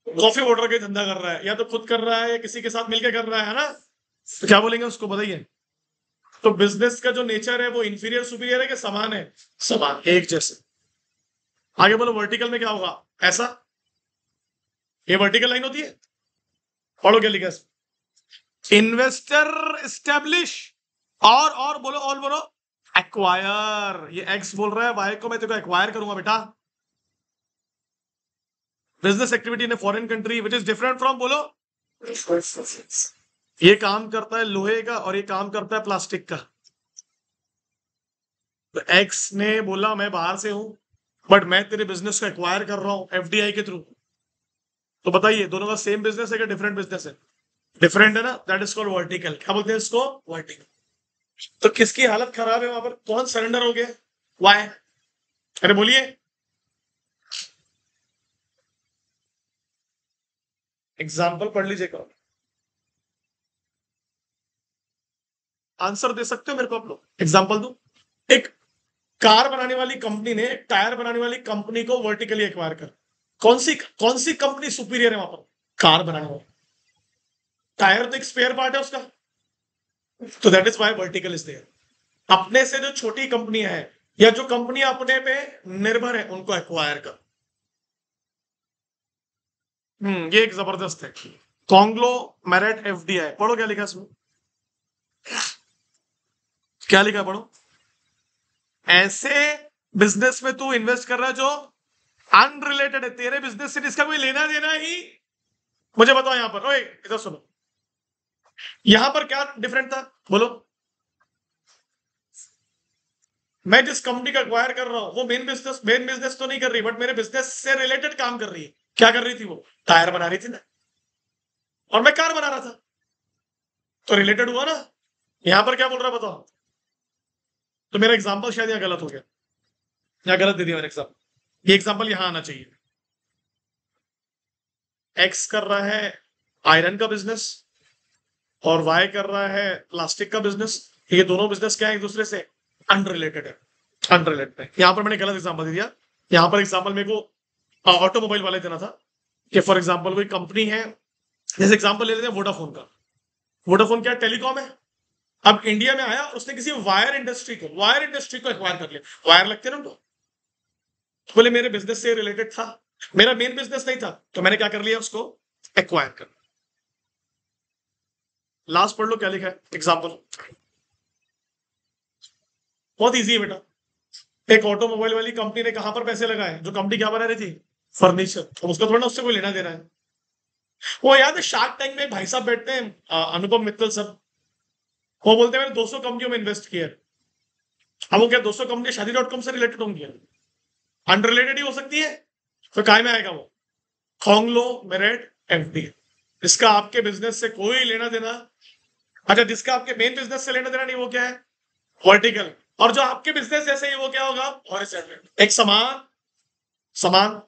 कॉफी पाउडर का धंधा कर रहा है, या तो खुद कर रहा है या किसी के साथ मिलकर कर रहा है ना। तो क्या बोलेंगे उसको, बताइए। तो बिजनेस का जो नेचर है वो इंफीरियर सुपीरियर है कि समान है, समान, एक जैसे। आगे बोलो वर्टिकल में क्या होगा, ऐसा, ये वर्टिकल लाइन होती है। पढ़ो क्या लिखा है, इन्वेस्टर एस्टेब्लिश, और बोलो, और बोलो, एक्वायर। ये एक्स बोल रहा है, वाई को मैं तेरे को एक्वायर करूंगा बेटा। Business activity in foreign country which is different from, बोलो, ये काम करता है लोहे का और ये काम करता है प्लास्टिक का। तो एक्स ने बोला मैं बाहर से हूं, बट मैं तेरे बिजनेस को एक्वायर कर रहा हूं एफडीआई के थ्रू। तो बताइए दोनों का सेम बिजनेस है कि डिफरेंट बिजनेस है, डिफरेंट है ना, दैट इज कॉल्ड वर्टिकल। क्या बोलते हैं इसको, वर्टिकल। तो किसकी हालत खराब है वहां पर, कौन सरेंडर हो गया, वाई, अरे बोलिए। एग्जाम्पल पढ़ लीजिएगा, आंसर दे सकते हो मेरे को आप लोग, एग्जाम्पल दो। एक कार बनाने वाली कंपनी ने टायर बनाने वाली कंपनी को वर्टिकली एक्वायर कर, कौन सी कंपनी सुपीरियर है वहां पर, कार बनाने वाला, टायर तो एक स्पेयर पार्ट है उसका, तो that is why vertical is there. अपने से जो छोटी कंपनियां हैं या जो कंपनी अपने पे निर्भर है उनको एक्वायर कर। ये एक जबरदस्त है, कॉन्ग्लो मेरिट एफडीआई। पढ़ो क्या लिखा है इसमें, क्या लिखा है, पढ़ो। ऐसे बिजनेस में तू इन्वेस्ट कर रहा है जो अनरिलेटेड है तेरे बिजनेस से, जिसका कोई लेना देना ही। मुझे बताओ यहां पर, ओए इधर सुनो, यहां पर क्या डिफरेंट था, बोलो। मैं जिस कंपनी का एक्वायर कर रहा हूं वो मेन बिजनेस तो नहीं कर रही, बट मेरे बिजनेस से रिलेटेड काम कर रही है। क्या कर रही थी वो, टायर बना रही थी ना, और मैं कार बना रहा था, तो रिलेटेड हुआ ना। यहां पर क्या बोल रहा है बताओ। तो मेरा एग्जांपल शायद यहाँ गलत हो गया, यहाँ गलत दे दिया मैंने एग्जांपल। ये एग्जांपल यहां आना चाहिए। एक्स कर रहा है आयरन का बिजनेस और वाई कर रहा है प्लास्टिक का बिजनेस। ये दोनों बिजनेस क्या है, एक दूसरे से अनरिलेटेड है, अनरिलेटेड है। यहां पर मैंने गलत एग्जांपल दे दिया। यहां पर एग्जांपल मेरे को ऑटोमोबाइल वाले देना था, कि फॉर एग्जांपल कोई कंपनी है, जैसे एग्जांपल ले लेते हैं वोडाफोन का। वोडाफोन क्या टेलीकॉम है, अब इंडिया में आया, उसने किसी वायर इंडस्ट्री को एक्वायर कर लिया। वायर लगते हैं ना उनको, तो बोले मेरे बिजनेस से रिलेटेड था, मेरा मेन बिजनेस नहीं था, तो मैंने क्या कर लिया, उसको एक्वायर कर। लास्ट पढ़ लो क्या लिखा है एग्जाम्पल, बहुत ईजी है बेटा। एक ऑटोमोबाइल वाली कंपनी ने कहां पर पैसे लगाए, जो कंपनी क्या बना रही थी, फर्नीचर, तो उसका थोड़ा ना उससे कोई लेना देना है। वो याद है शार्क टैंक में भाई साहब बैठते हैं, अनुपम मित्तल सर, वो बोलते हैं मैंने 200 कंपनियों में इन्वेस्ट किया है। अब वो क्या 200 कंपनी शादी.com से रिलेटेड होंगी, अनरिलेटेड ही हो सकती है, तो काय में आएगा वो, कॉन्ग्लो मेरिट एफडी। इसका आपके बिजनेस से कोई लेना देना। अच्छा, जिसका आपके मेन बिजनेस से लेना देना नहीं, वो क्या है, वर्टिकल। और जो आपके बिजनेस जैसे ही, वो क्या होगा, हॉरिजॉन्टल। एक समान समान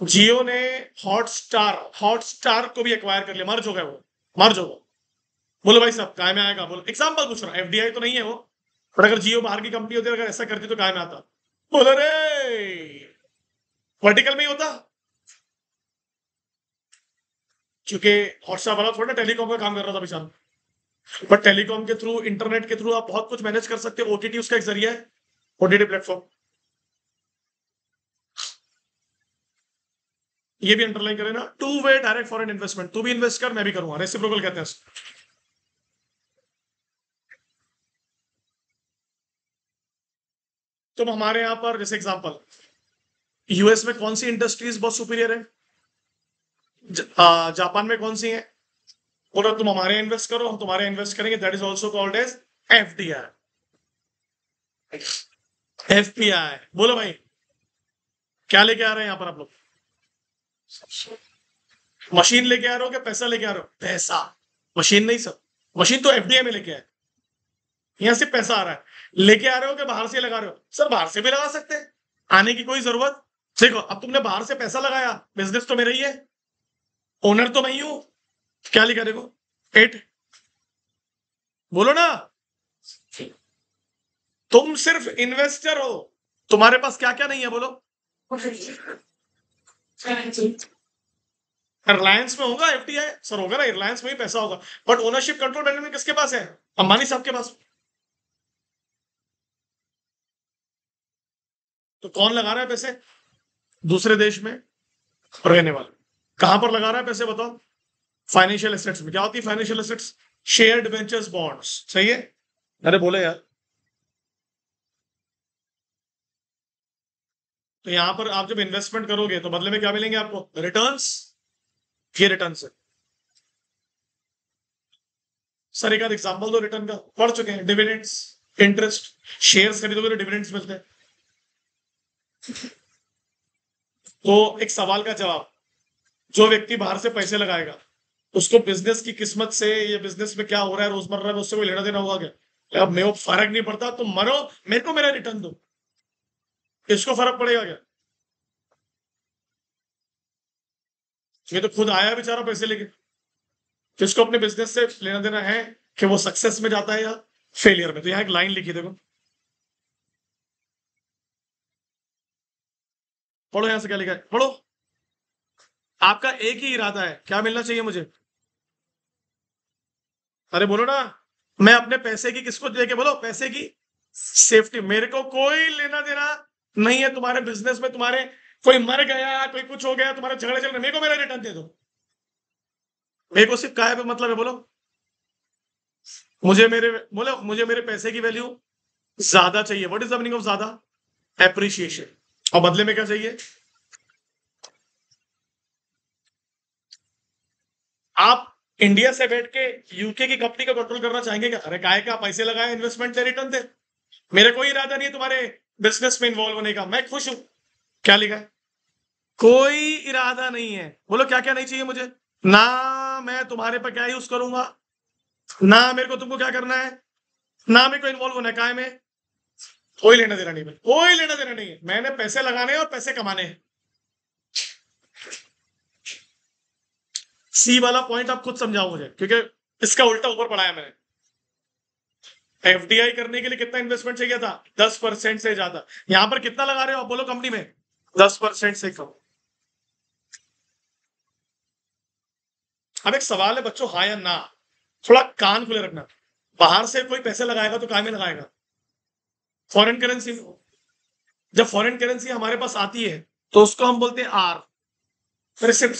जियो ने हॉटस्टार को भी एक्वायर कर लिया, मर्ज हो गया वो, मर्ज होगा। बोलो भाई साहब काय में आएगा, बोलो, एग्जाम्पल पूछ रहा हूं, एफडीआई तो नहीं है वो, पर अगर जियो बाहर की कंपनी होती, अगर ऐसा करती तो काय में आता, बोलो रे, वर्टिकल में ही होता। क्योंकि हॉटस्टार वाला थोड़ा टेलीकॉम का काम कर रहा था बेचारा, बट टेलीकॉम के थ्रू, इंटरनेट के थ्रू आप बहुत कुछ मैनेज कर सकते हो। ओटीटी उसका एक जरिया है, ओटीटी प्लेटफॉर्म। ये भी अंडरलाइन करें ना, two way direct foreign investment, तू भी इन्वेस्ट कर, मैं भी करूंगा, रेसिप्रोकल कहते हैं इसको। तुम हमारे यहां पर जैसे एग्जांपल, यूएस में कौन सी इंडस्ट्रीज बहुत सुपीरियर है, जापान में कौन सी है, बोलो तुम हमारे यहाँ इन्वेस्ट करो, हम तुम्हारे इन्वेस्ट करेंगे, that is also called as FDI, FPI. बोलो भाई, क्या लेके आ रहे हैं यहाँ पर आप लोग, मशीन लेके आ रहे हो क्या पैसा लेके आ रहे हो, पैसा, मशीन नहीं सर, मशीन तो एफडीआई में लेके आए, यहाँ से पैसा आ रहा है। लेके आ रहे हो कि बाहर से लगा रहे हो, सर बाहर से भी लगा सकते हैं, आने की कोई जरूरत। देखो अब तुमने बाहर से पैसा लगाया, बिजनेस तो मेरा ही है, ओनर तो मैं ही हूं। क्या लिखा देखो, एट, बोलो ना, तुम सिर्फ इन्वेस्टर हो, तुम्हारे पास क्या क्या नहीं है, बोलो। रिलायंस में होगा एफडीआई सर, होगा ना, रिलायंस में ही पैसा होगा, बट ओनरशिप कंट्रोल मैनेजमेंट किसके पास है, अंबानी साहब के पास। तो कौन लगा रहा है पैसे, दूसरे देश में रहने वाले। कहां पर लगा रहा है पैसे बताओ, फाइनेंशियल एसेट्स में। क्या होती है financial assets, shared ventures bonds, सही है। अरे बोले यार, तो यहां पर आप जब इन्वेस्टमेंट करोगे तो बदले में क्या मिलेंगे आपको, रिटर्न्स। ये रिटर्न्स है सर, एक आध एग्जांपल दो रिटर्न का, पढ़ चुके हैं, डिविडेंड्स, इंटरेस्ट, शेयर्स खरीदोगे तो डिविडेंड्स मिलते हैं। तो एक सवाल का जवाब, जो व्यक्ति बाहर से पैसे लगाएगा, उसको बिजनेस की किस्मत से, ये बिजनेस में क्या हो रहा है रोजमर्रा में, उससे कोई लेना देना होगा क्या, अब मेरे को फर्क नहीं पड़ता, तुम मरो, मेरे को मेरा रिटर्न दो, इसको फर्क पड़ेगा क्या। ये तो खुद आया बेचारा पैसे लेके, जिसको अपने बिजनेस से लेना देना है कि वो सक्सेस में जाता है या फेलियर में। तो यहाँ एक लाइन लिखी देखो, पढ़ो यहां से क्या लिखा है, पढ़ो। आपका एक ही इरादा है, क्या मिलना चाहिए मुझे? अरे बोलो ना। मैं अपने पैसे की किसको देके, बोलो, पैसे की सेफ्टी। मेरे को कोई लेना देना नहीं है तुम्हारे बिजनेस में। तुम्हारे कोई मर गया, कोई कुछ हो गया, तुम्हारे झगड़े चल रहे, मेरे को मेरा रिटर्न दे दो। मेरे को सिर्फ काय पे मतलब है, बोलो। मुझे मेरे पैसे की वैल्यू ज्यादा चाहिए। What is the meaning of ज्यादा? एप्रिसिएशन। और बदले में क्या चाहिए? आप इंडिया से बैठ के यूके की कंपनी को कंट्रोल करना चाहेंगे क्या? अरे काय का, पैसे लगाए, इन्वेस्टमेंट दे, रिटर्न दे। मेरे कोई इरादा नहीं है तुम्हारे बिजनेस में इन्वॉल्व होने का, मैं खुश हूं। क्या लिखा है? कोई इरादा नहीं है। बोलो क्या क्या नहीं चाहिए मुझे? ना मैं तुम्हारे पर क्या यूज करूंगा, ना मेरे को तुमको क्या करना है, ना मेरे को इन्वॉल्व होना है काय में। कोई लेना देना नहीं है, कोई लेना देना नहीं है। मैंने पैसे लगाने हैं और पैसे कमाने हैं। सी वाला पॉइंट आप खुद समझाओ मुझे, क्योंकि इसका उल्टा ऊपर पढ़ाया मैंने। एफडीआई करने के लिए कितना इन्वेस्टमेंट चाहिए था? 10% से ज्यादा। यहां पर कितना लगा रहे हो आप, बोलो कंपनी में? 10% से कम। अब एक सवाल है बच्चों, हाँ या ना, थोड़ा कान खुले रखना। बाहर से कोई पैसे लगाएगा तो काय में लगाएगा? फॉरेन करेंसी में। जब फॉरेन करेंसी हमारे पास आती है तो उसको हम बोलते हैं आर, रिसिप्ट।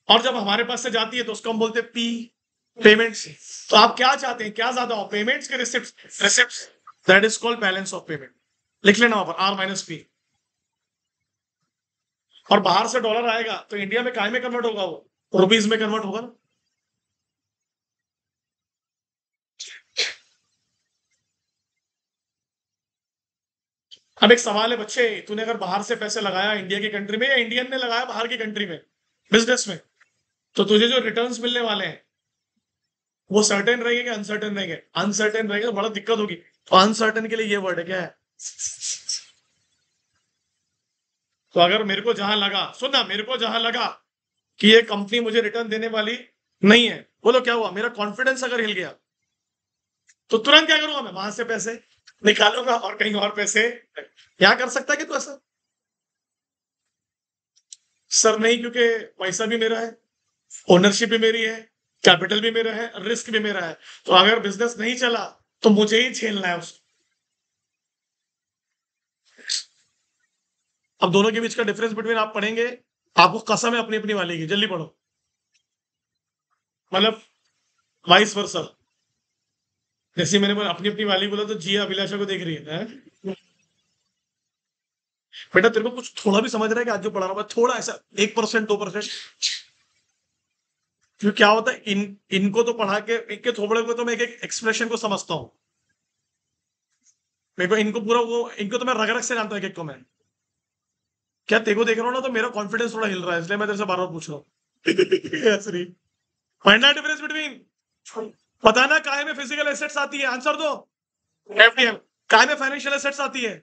और जब हमारे पास से जाती है तो उसको हम बोलते हैं पी, पेमेंट्स। तो आप क्या चाहते हैं, क्या ज्यादा हो, पेमेंट्स के receipt? Receipt. That is called balance of payment. लिख लेना वहां पर आर माइनस पी। और बाहर से डॉलर आएगा तो इंडिया में काय में कन्वर्ट होगा? वो रुपीज में कन्वर्ट होगा ना। अब एक सवाल है बच्चे, तूने अगर बाहर से पैसे लगाया इंडिया की कंट्री में, या इंडियन ने लगाया बाहर की कंट्री में बिजनेस में, तो तुझे जो रिटर्न्स मिलने वाले हैं वो सर्टेन रहेंगे कि अनसर्टेन रहेंगे? अनसर्टेन रहेंगे तो बड़ा दिक्कत होगी। तो अनसर्टेन के लिए ये वर्ड है, क्या है? तो अगर मेरे को जहां लगा, सुनना, मेरे को जहां लगा कि ये कंपनी मुझे रिटर्न देने वाली नहीं है, बोलो क्या हुआ? मेरा कॉन्फिडेंस अगर हिल गया तो तुरंत क्या करूंगा? मैं वहां से पैसे निकालूंगा और कहीं और पैसे। क्या कर सकता है कि तू ऐसा? सर नहीं, क्योंकि पैसा भी मेरा है, ओनरशिप भी मेरी है, कैपिटल भी मेरा है, रिस्क भी मेरा है। तो अगर बिजनेस नहीं चला तो मुझे ही झेलना है उसको। अब दोनों के बीच का डिफरेंस बिटवीन आप पढ़ेंगे, आपको कसम है अपनी अपनी वाली की, जल्दी पढ़ो। मतलब वाइस वर्सा। जैसे मैंने बोला अपनी अपनी वाली बोला, तो जिया अभिलाषा को देख रही है? बेटा तेरे को कुछ थोड़ा भी समझ रहा है कि आज जो पढ़ा रहा हूं थोड़ा ऐसा 1%, 2%? क्यों, क्या होता है, इनको तो पढ़ा के, इनके थोबड़े को तो मैं एक एक एक्सप्रेशन को समझता हूँ। मेरे को इनको पूरा वो, इनको तो मैं रग रग से जानता हूँ एक एक को मैं। क्या तेरे को देख रहा हूँ ना तो मेरा कॉन्फिडेंस थोड़ा हिल रहा है, इसलिए मैं तेरे से बार बार पूछ रहा हूँ। Sorry. Find out difference between, पता ना काहे में फिजिकल एसेट्स आती है, आंसर दो। एफडीएम। काहे में फाइनेंशियल एसेट्स आती है?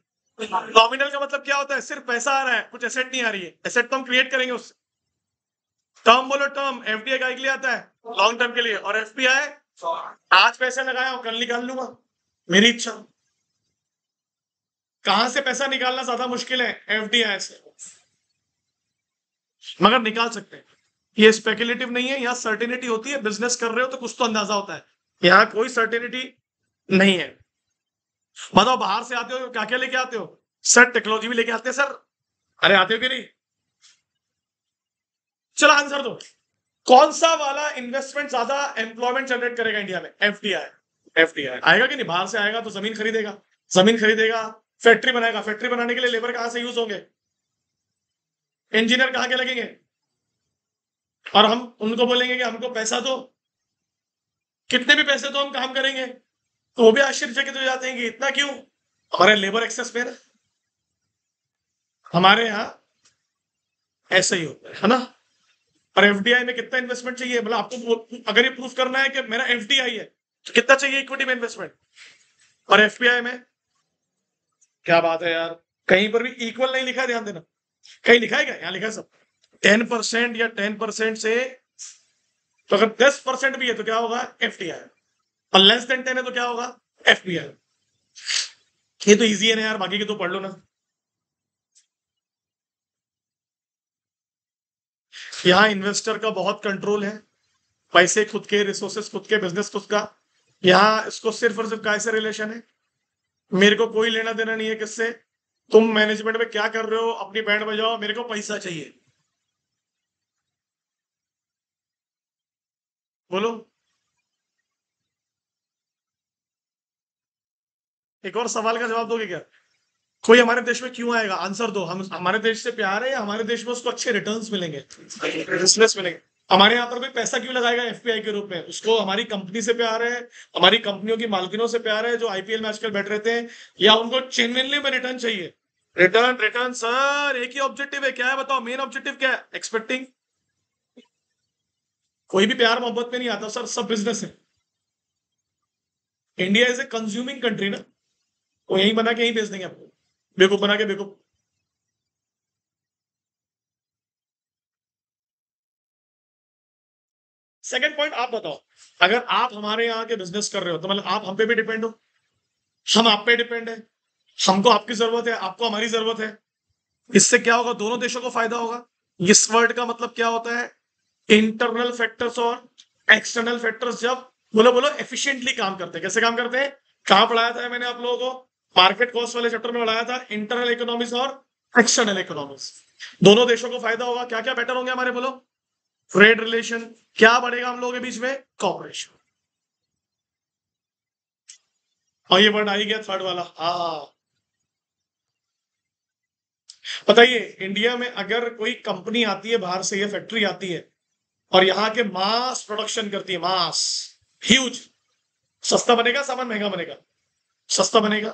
नॉमिनल का मतलब क्या होता है? सिर्फ पैसा आ रहा है, कुछ एसेट नहीं आ रही है। एसेट तो हम क्रिएट करेंगे उससे। टर्म बोलो टर्म। एफडीआई का के लिए आता है, लॉन्ग टर्म के लिए। और एफपीआई आज पैसे लगाया और कल निकाल लूंगा, मेरी इच्छा। कहां से पैसा निकालना ज्यादा मुश्किल है? एफडीआई से। मगर निकाल सकते हैं। ये स्पेकुलेटिव नहीं है, यहाँ सर्टेनिटी होती है। बिजनेस कर रहे हो तो कुछ तो अंदाजा होता है, यहाँ कोई सर्टेनिटी नहीं है। बताओ, बाहर से आते हो क्या क्या लेके आते हो? सर टेक्नोलॉजी भी लेके आते हैं सर। अरे आते हो कि नहीं? चलो आंसर दो। कौन सा वाला इन्वेस्टमेंट ज्यादा एम्प्लॉयमेंट जनरेट करेगा इंडिया में? एफडीआई। एफडीआई आएगा कि नहीं? बाहर से आएगा तो जमीन खरीदेगा, जमीन खरीदेगा, फैक्ट्री बनाएगा, फैक्ट्री बनाने के लिए लेबर कहां से यूज होंगे? इंजीनियर कहां के लगेंगे? और हम उनको बोलेंगे कि हमको पैसा दो, कितने भी पैसे दो हम काम करेंगे, तो वो भी आश्चर्यचकित हो जाते हैं कि इतना क्यों? हमारे लेबर एक्सेस में ना, हमारे यहाँ ऐसा ही होता है ना। और एफडीआई में कितना इन्वेस्टमेंट चाहिए? मतलब आपको अगर ये प्रूफ करना है कि मेरा एफडीआई है तो कितना चाहिए इक्विटी में इन्वेस्टमेंट? और एफपीआई में क्या बात है यार, कहीं पर भी इक्वल नहीं लिखा है, ध्यान देना। कहीं लिखा है क्या? यहाँ लिखा है सब 10% या 10% से। तो अगर 10% भी है तो क्या होगा? एफडीआई। और लेस देन 10 है तो क्या होगा? एफपीआई। ये तो इजी है ना यार, बाकी के तो पढ़ लो ना। यहाँ इन्वेस्टर का बहुत कंट्रोल है, पैसे खुद के, रिसोर्सेस खुद के, बिजनेस खुद का। यहाँ इसको सिर्फ और सिर्फ कैसे रिलेशन है, मेरे को कोई लेना देना नहीं है किससे। तुम मैनेजमेंट में क्या कर रहे हो, अपनी बैंड बजाओ, मेरे को पैसा चाहिए। बोलो। एक और सवाल का जवाब दोगे क्या? कोई हमारे देश में क्यों आएगा, आंसर दो। हम, हमारे देश से प्यार है या हमारे देश में उसको अच्छे रिटर्न्स मिलेंगे, बिजनेस मिलेंगे? हमारे यहाँ पर कोई पैसा क्यों लगाएगा एफपीआई के रूप में? उसको हमारी कंपनी से प्यार है, हमारी कंपनियों की मालकिनों से प्यार है जो आईपीएल में आजकल बैठ रहते हैं, या उनको जेन्युइनली में रिटर्न चाहिए? रिटर्न, रिटर्न सर, एक ही ऑब्जेक्टिव है। क्या है बताओ, मेन ऑब्जेक्टिव क्या है? एक्सपेक्टिंग। कोई भी प्यार मोहब्बत में नहीं आता सर, सब बिजनेस है। India is a consuming country ना, वो यहीं बना के यहीं बेच देंगे आपको, बेवकूफ बना के, बेवकूफ। सेकंड पॉइंट आप बताओ, अगर आप हमारे यहाँ के बिजनेस कर रहे हो तो मतलब आप हम पे भी डिपेंड हो, हम आप पे डिपेंड है, हमको आपकी जरूरत है, आपको हमारी जरूरत है। इससे क्या होगा, दोनों देशों को फायदा होगा। इस वर्ड का मतलब क्या होता है? इंटरनल फैक्टर्स और एक्सटर्नल फैक्टर्स जब, बोलो बोलो, एफिशिएंटली काम करते हैं। कैसे काम करते हैं? कहां पढ़ाया था मैंने आप लोगों को? मार्केट कॉस्ट वाले चैप्टर में पढ़ाया था, इंटरनल इकोनॉमिक्स और एक्सटर्नल इकोनॉमिक्स। दोनों देशों को फायदा होगा। क्या क्या बेटर होंगे हमारे, बोलो? Trade relation. क्या बढ़ेगा हम लोगों के बीच में? कॉपरेशन। और ये वर्ड आ ही गया थर्ड वाला, हाँ। बताइए, इंडिया में अगर कोई कंपनी आती है बाहर से, ये फैक्ट्री आती है और यहाँ के मास प्रोडक्शन करती है, मास, ह्यूज, सस्ता बनेगा सामान, महंगा बनेगा? सस्ता बनेगा।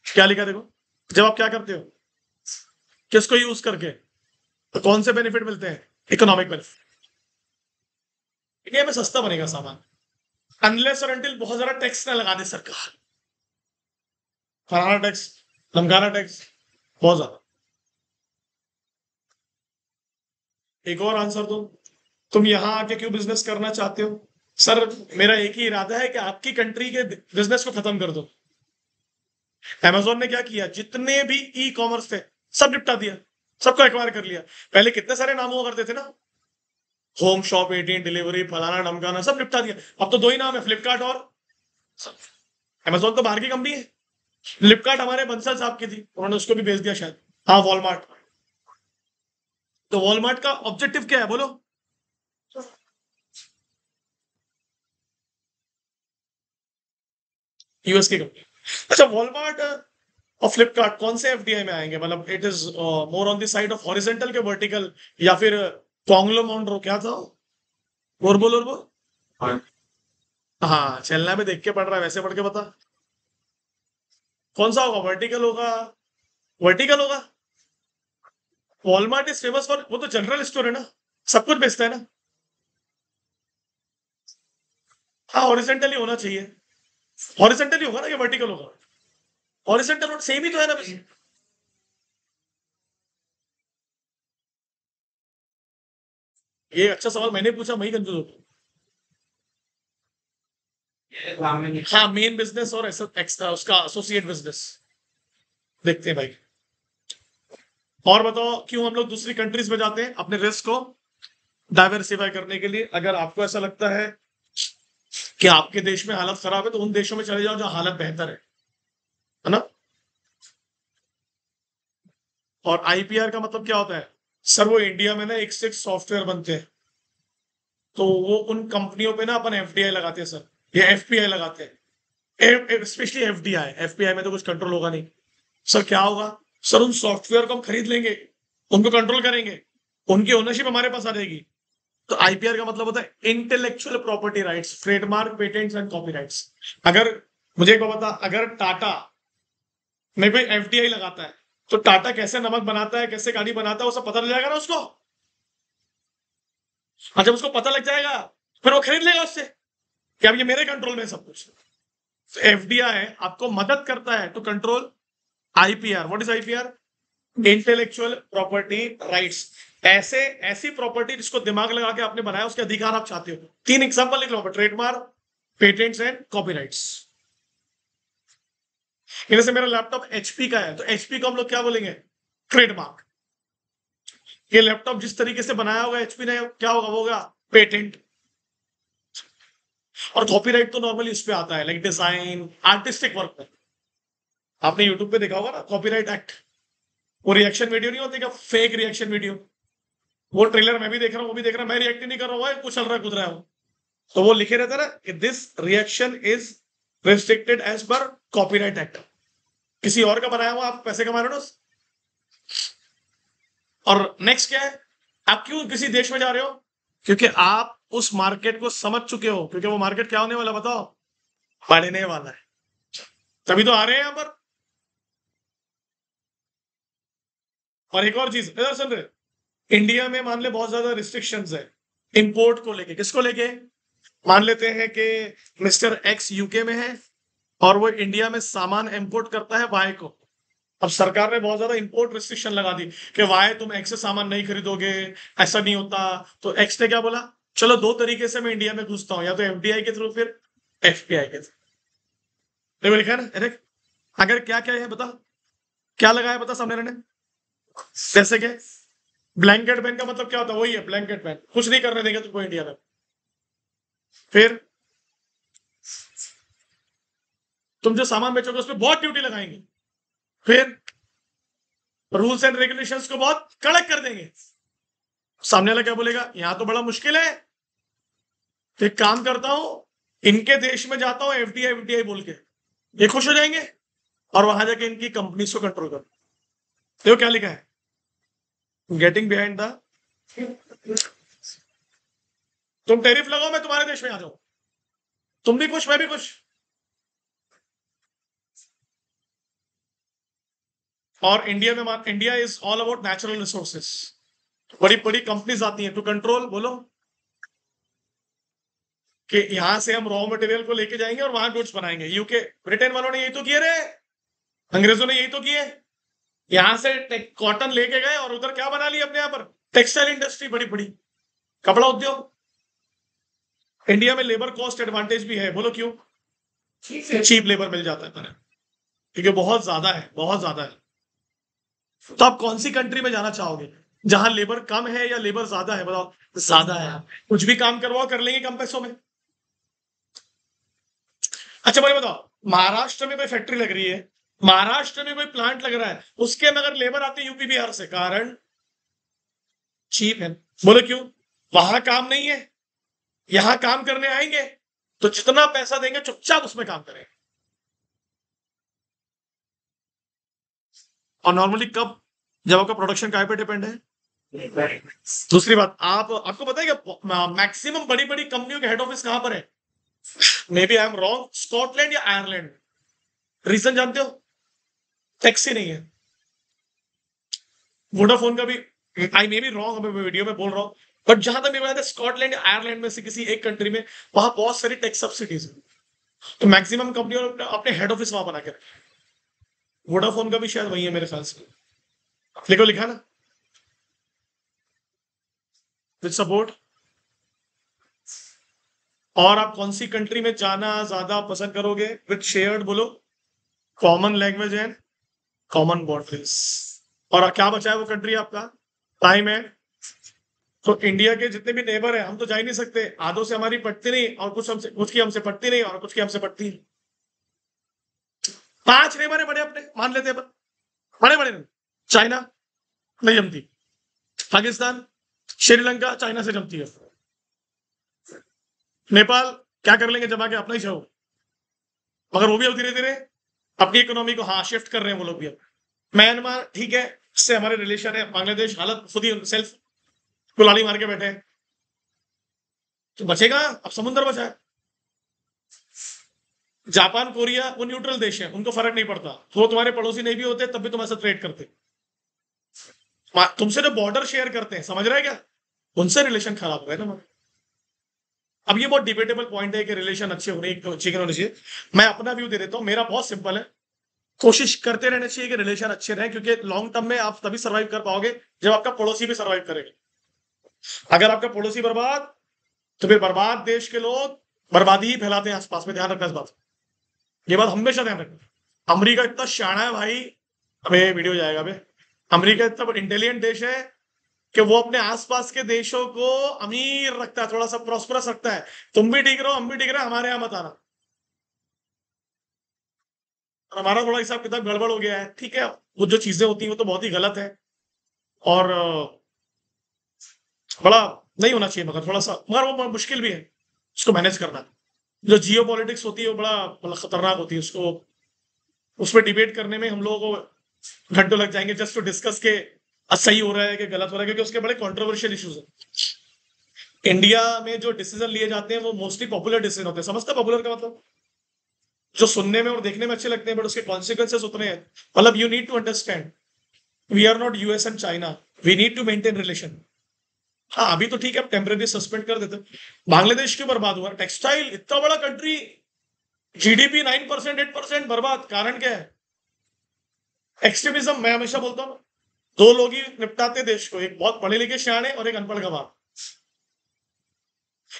क्या लिखा है देखो, जब आप क्या करते हो, किसको यूज करके, तो कौन से बेनिफिट मिलते हैं? Economic benefit. इंडिया में सस्ता बनेगा सामान, अनलेस और अनटिल बहुत ज्यादा टैक्स ना लगा दे सरकार, फलाना टैक्स, धमकाना टैक्स, बहुत ज्यादा। एक और आंसर दो, तुम यहां आके क्यों बिजनेस करना चाहते हो? सर, मेरा एक ही इरादा है कि आपकी कंट्री के बिजनेस को खत्म कर दो। अमेजोन ने क्या किया, जितने भी ई कॉमर्स थे सब निपटा दिया, सबको एक्वायर कर लिया। पहले कितने सारे नाम हुआ करते थे ना, होम शॉप, 18 डिलीवरी, फलाना ढमकाना, सब निपटा दिया। अब तो दो ही नाम है, फ्लिपकार्ट और अमेजोन। तो बाहर की कंपनी है। फ्लिपकार्ट हमारे बंसल साहब की थी, उन्होंने उसको भी बेच दिया शायद। हाँ, वॉलमार्ट। तो वॉलमार्ट का ऑब्जेक्टिव क्या है, बोलो? यूएस की कंपनी। अच्छा, वॉलमार्ट और फ्लिपकार्ट कौन से एफडीआई में आएंगे? मतलब it is more on the side of horizontal के वर्टिकल, या फिर कॉन्ग्लोमोरेट क्या था? और बोल, और बोल। हाँ, चलना में देख के पढ़ रहा है, वैसे पढ़ के बता। कौन सा होगा, वर्टिकल होगा? वर्टिकल होगा। वॉलमार्ट इज फेमस फॉर, वो तो जनरल स्टोर है ना, सब कुछ बेचता है ना। हाँ, हॉरिजेंटली होना चाहिए। हॉरिजेंटली होगा ना, कि वर्टिकल होगा? हॉरिजेंटल और सेम ही तो है ना बस। ये अच्छा सवाल मैंने पूछा, मैं ही कंफ्यूज हो गया। हाँ, मेन बिजनेस और उसका एसोसिएट बिजनेस देखते हैं भाई। और बताओ, क्यों हम लोग दूसरी कंट्रीज में जाते हैं? अपने रिस्क को डाइवर्सिफाई करने के लिए। अगर आपको ऐसा लगता है कि आपके देश में हालत खराब है, तो उन देशों में चले जाओ जहां हालत बेहतर है ना? और आईपीआर का मतलब क्या होता है? सर, वो इंडिया में ना एक से एक सॉफ्टवेयर बनते हैं, तो वो उन कंपनियों पे ना अपन एफडीआई लगाते हैं सर, या एफपीआई लगाते हैं। स्पेशली एफडीआई, एफपीआई में तो कुछ कंट्रोल होगा नहीं। सर क्या होगा? सर, उन सॉफ्टवेयर को हम खरीद लेंगे, उनको कंट्रोल करेंगे, उनकी ओनरशिप हमारे पास आ जाएगी। तो आईपीआर का मतलब होता है intellectual property rights, trademark, patents and copyrights. अगर, मुझे एक बात बता, अगर टाटा में कोई एफडीआई लगाता है, तो टाटा कैसे नमक बनाता है, कैसे गाड़ी बनाता है, वो सब पता लग जाएगा ना उसको। और जब उसको पता लग जाएगा, फिर वो खरीद लेगा उससे, कि अब ये मेरे कंट्रोल में है सब कुछ। तो एफडीआई आपको मदद करता है to control IPR. What is IPR? Intellectual property rights. ऐसे, ऐसी प्रॉपर्टी जिसको दिमाग लगा के आपने बनाया, उसके अधिकार आप चाहते हो। तीन एग्जांपल लिख लो, ट्रेडमार्क, पेटेंट्स एंड कॉपीराइट्स। जैसे मेरा लैपटॉप एचपी का है, तो एचपी को हम लोग क्या बोलेंगे? ट्रेडमार्क। ये लैपटॉप जिस तरीके से बनाया होगा एचपी ने, क्या होगा, वो होगा पेटेंट। और कॉपीराइट तो नॉर्मली उस पे आता है, लाइक डिजाइन, आर्टिस्टिक वर्क में। आपने यूट्यूब पे देखा होगा ना कॉपीराइट एक्ट। वो रिएक्शन वीडियो नहीं होती क्या, फेक रिएक्शन वीडियो, वो ट्रेलर मैं भी देख रहा हूँ, वो भी देख रहा है, मैं रिएक्ट नहीं कर रहा हूँ, कुछ चल रहा है, कुछ रहा है, तो वो लिखे रहता है ना कि this reaction is restricted as per copyright act. किसी और का बनाया हुआ आप पैसे कमा रहे हो। और नेक्स्ट क्या है, आप क्यों किसी देश में जा रहे हो, क्योंकि आप उस मार्केट को समझ चुके हो, क्योंकि वो मार्केट क्या होने वाला बताओ, बढ़ने वाला है, तभी तो आ रहे हैं यहां पर। और एक और चीज इधर सुन रहे, इंडिया में मान ले बहुत ज्यादा रिस्ट्रिक्शंस है इंपोर्ट को लेके। किसको लेके, मान लेते हैं कि मिस्टर एक्स यूके में है और वो इंडिया में सामान इंपोर्ट करता है वाई को। अब सरकार ने बहुत ज्यादा इंपोर्ट रिस्ट्रिक्शन लगा दी कि वाई तुम एक्स से सामान नहीं खरीदोगे, ऐसा नहीं होता। तो एक्स ने क्या बोला, चलो दो तरीके से मैं इंडिया में घुसता हूं, या तो एफडीआई के थ्रू, फिर एफपीआई के थ्रू। देखो लिखा है ना, अरे अगर क्या क्या है बता, क्या लगाया बता सामने रहने, जैसे कि ब्लैंकेट बैन का मतलब क्या होता है, वही है ब्लैंकेट बैन, कुछ नहीं करने देंगे तुमको इंडिया में। फिर तुम जो सामान बेचोगे उस पर बहुत ड्यूटी लगाएंगे, फिर रूल्स एंड रेगुलेशंस को बहुत कड़क कर देंगे। सामने वाला क्या बोलेगा, यहां तो बड़ा मुश्किल है, तो एक काम करता हूं, इनके देश में जाता हूं एफडीआई एफडीआई बोल के, ये खुश हो जाएंगे और वहां जाके इनकी कंपनी को कंट्रोल कर। देखो क्या लिखा है, गेटिंग बिहाइंड द, तुम टैरिफ लगाओ मैं तुम्हारे देश में आ जाऊं, तुम भी खुश मैं भी खुश। और इंडिया में, India is all about natural resources, बड़ी बड़ी कंपनीज आती हैं टू कंट्रोल, बोलो कि यहां से हम रॉ मटेरियल को लेके जाएंगे और वहां गुड्स बनाएंगे। यूके ब्रिटेन वालों ने यही तो किए रे, अंग्रेजों ने यही तो किए, यहां से कॉटन लेके गए और उधर क्या बना लिया अपने यहाँ पर, टेक्सटाइल इंडस्ट्री बड़ी बड़ी, कपड़ा उद्योग। इंडिया में लेबर कॉस्ट एडवांटेज भी है, बोलो क्यों, चीप लेबर मिल जाता है, क्योंकि बहुत ज्यादा है, बहुत ज्यादा है। तो आप कौन सी कंट्री में जाना चाहोगे, जहां लेबर कम है या लेबर ज्यादा है, बताओ। ज्यादा है, कुछ भी काम करवाओ कर लेंगे कम पैसों में। अच्छा भाई बताओ, महाराष्ट्र में कोई फैक्ट्री लग रही है, महाराष्ट्र में कोई प्लांट लग रहा है, उसके में अगर लेबर आते यूपी बिहार से, कारण चीप है। बोले क्यों, वहां काम नहीं है, यहां काम करने आएंगे, तो जितना पैसा देंगे चुपचाप उसमें काम करें। और नॉर्मली कब, जब आपका प्रोडक्शन काय पे डिपेंड है। दूसरी बात, आपको पता है कि मैक्सिमम बड़ी बड़ी कंपनियों के हेड ऑफिस कहां पर है, maybe I am wrong, Scotland या आयरलैंड। रीजन जानते हो, टैक्सी नहीं है। वोडाफोन का भी, आई मे बी रॉन्ग, मैं वीडियो में बोल रहा हूं, बट जहां तक मेरे स्कॉटलैंड या आयरलैंड में से किसी एक कंट्री में, वहां बहुत सारी टैक्स सब्सिडीज है, तो मैक्सिमम कंपनियों ने अपने हेड ऑफिस वहां बना के रखे। वोडाफोन का भी शायद वही है मेरे ख्याल से, देखो लिखा ना, विद सपोर्ट। और आप कौन सी कंट्री में जाना ज्यादा पसंद करोगे, विद शेयर्ड, बोलो, common language and common borders. और क्या बचा है वो कंट्री आपका, टाइम है। तो इंडिया के जितने भी नेबर है, हम तो जा ही नहीं सकते, आधों से हमारी पटती नहीं, और कुछ की हमसे पटती नहीं, और कुछ की हमसे पटती नहीं। 5 नेबर है बड़े अपने, मान लेते हैं बड़े बड़े नहीं। चाइना नहीं जमती, पाकिस्तान, श्रीलंका चाइना से जमती है, नेपाल क्या कर लेंगे जमा के अपना ही शो, मगर वो भी अब धीरे धीरे अपनी इकोनॉमी को हाँ शिफ्ट कर रहे हैं वो लोग भी। अब म्यांमार ठीक है, इससे हमारे रिलेशन है, बांग्लादेश हालत खुद ही सेल्फ कुलाली मार के बैठे हैं, तो बचेगा अब समुद्र बचा है। जापान कोरिया वो न्यूट्रल देश है, उनको फर्क नहीं पड़ता, वो तुम्हारे पड़ोसी नहीं भी होते तब भी तुम्हारे साथ ट्रेड करते, तुमसे जो बॉर्डर शेयर करते हैं, समझ रहे हैं क्या, उनसे रिलेशन खराब हो गए ना। अब ये बहुत डिबेटेबल पॉइंट है कि रिलेशन अच्छे होने चाहिए। मैं अपना व्यू दे देता हूं, मेरा बहुत सिंपल है, कोशिश करते रहना चाहिए कि रिलेशन अच्छे रहे, क्योंकि लॉन्ग टर्म में आप तभी सर्वाइव कर पाओगे जब आपका पड़ोसी भी सर्वाइव करेगा। अगर आपका पड़ोसी बर्बाद, तो फिर बर्बाद देश के लोग बर्बादी ही फैलाते हैं आसपास में, ध्यान रखना इस बात, ये बात हमेशा ध्यान रखना। अमेरिका इतना शाना है भाई, अबे वीडियो जाएगा, अबे अमेरिका इतना इंटेलिजेंट देश है कि वो अपने आसपास के देशों को अमीर रखता है, थोड़ा सा प्रॉस्परस रखता है। तुम भी ठीक रहो, हम भी ठीक रहे, हमारे यहाँ मत आना। और हमारा थोड़ा हिसाब किताब गड़बड़ हो गया है, ठीक है। वो जो चीजें होती हैं वो तो बहुत ही गलत है, और बड़ा नहीं होना चाहिए, मगर थोड़ा सा, मगर वो मुश्किल भी है उसको मैनेज करना। जो जियो पॉलिटिक्स होती है वो बड़ा मतलब खतरनाक होती है, उसको उस पर डिबेट करने में हम लोगों को घंटों लग जाएंगे, जस्ट टू डिस्कस के सही हो रहा है कि गलत हो रहा है, क्योंकि उसके बड़े कंट्रोवर्शियल इश्यूज हैं। इंडिया में जो डिसीजन लिए जाते हैं वो मोस्टली पॉपुलर डिसीजन होते हैं। समझते पॉपुलर का मतलब? जो सुनने में और देखने में अच्छे लगते हैं, बट उसके कॉन्सिक्वेंसेस उतने हैं। मतलब you need to understand, we are not US and China, we need to maintain relation. हाँ अभी तो ठीक है, टेम्परेरी सस्पेंड कर देते। बांग्लादेश क्यों बर्बाद हुआ? टेक्सटाइल इतना बड़ा कंट्री, जीडीपी 9%, 8% बर्बाद, कारण क्या है? एक्सट्रीमिज्म। मैं हमेशा बोलता हूँ दो लोग ही निपटाते देश को, एक बहुत पढ़े लिखे सियाणे और एक अनपढ़ गवार।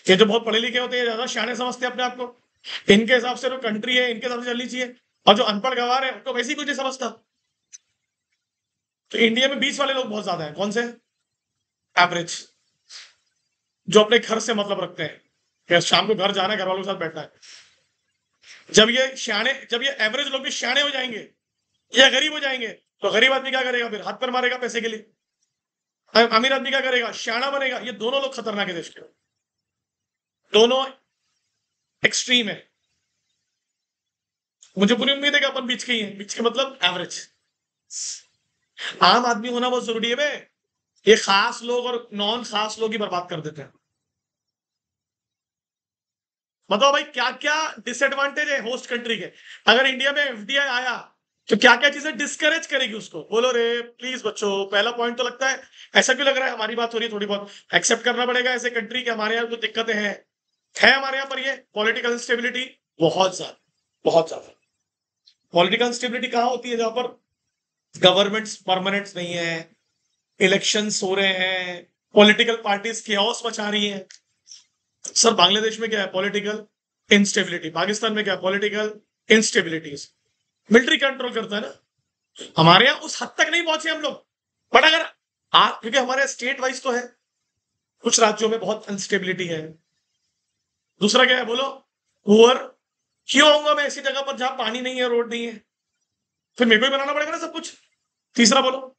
ये जो बहुत पढ़े लिखे होते हैं ज्यादा सियाणे समझते हैं अपने आप को, इनके हिसाब से जो कंट्री है इनके हिसाब से चलनी चाहिए, और जो अनपढ़ गवार है उनको वैसे ही कुछ नहीं समझता। तो इंडिया में बीच वाले लोग बहुत ज्यादा है। कौन से? एवरेज, जो अपने घर से मतलब रखते हैं कि शाम को घर जाना है, घर वालों के साथ बैठना है। जब ये एवरेज लोग भी सियाणे हो जाएंगे या गरीब हो जाएंगे, तो गरीब आदमी क्या करेगा? फिर हाथ पर मारेगा पैसे के लिए। अमीर आदमी क्या करेगा? सियाणा बनेगा। ये दोनों लोग खतरनाक है देश के, दोनों एक्सट्रीम है। मुझे पूरी उम्मीद है कि अपन बीच के ही हैं, बीच के मतलब एवरेज। आम आदमी होना बहुत जरूरी है बे। ये खास लोग और नॉन खास लोग ही बर्बाद कर देते हैं। बताओ भाई क्या क्या डिसएडवांटेज है होस्ट कंट्री के। अगर इंडिया में एफडीआई आया तो क्या क्या चीजें डिस्करेज करेगी उसको? बोलो रे प्लीज बच्चों, पहला पॉइंट तो लगता है। ऐसा क्यों लग रहा है? हमारी बात हो रही है, थोड़ी बहुत एक्सेप्ट करना पड़ेगा ऐसे कंट्री के हमारे यहाँ कुछ दिक्कतें हैं। है हमारे यहाँ पर ये पॉलिटिकल इंस्टेबिलिटी बहुत ज्यादा, बहुत ज्यादा। पॉलिटिकल इंस्टेबिलिटी कहाँ होती है? जहां पर गवर्नमेंट्स परमानेंट नहीं है, इलेक्शंस हो रहे हैं, पॉलिटिकल पार्टीज केओस मचा रही हैं। सर बांग्लादेश में क्या है? Political instability. पाकिस्तान में क्या है? पॉलिटिकल इंस्टेबिलिटीज। मिलिट्री कंट्रोल करता है ना। हमारे यहाँ उस हद तक नहीं पहुंचे हम लोग, बट अगर आप, क्योंकि हमारे स्टेट वाइज तो है, कुछ राज्यों में बहुत अनस्टेबिलिटी है। दूसरा क्या है बोलो? पुअर। क्यों आऊंगा मैं ऐसी जगह पर जहां पानी नहीं है, रोड नहीं है? फिर मेरे को ही बनाना पड़ेगा ना सब कुछ। तीसरा बोलो।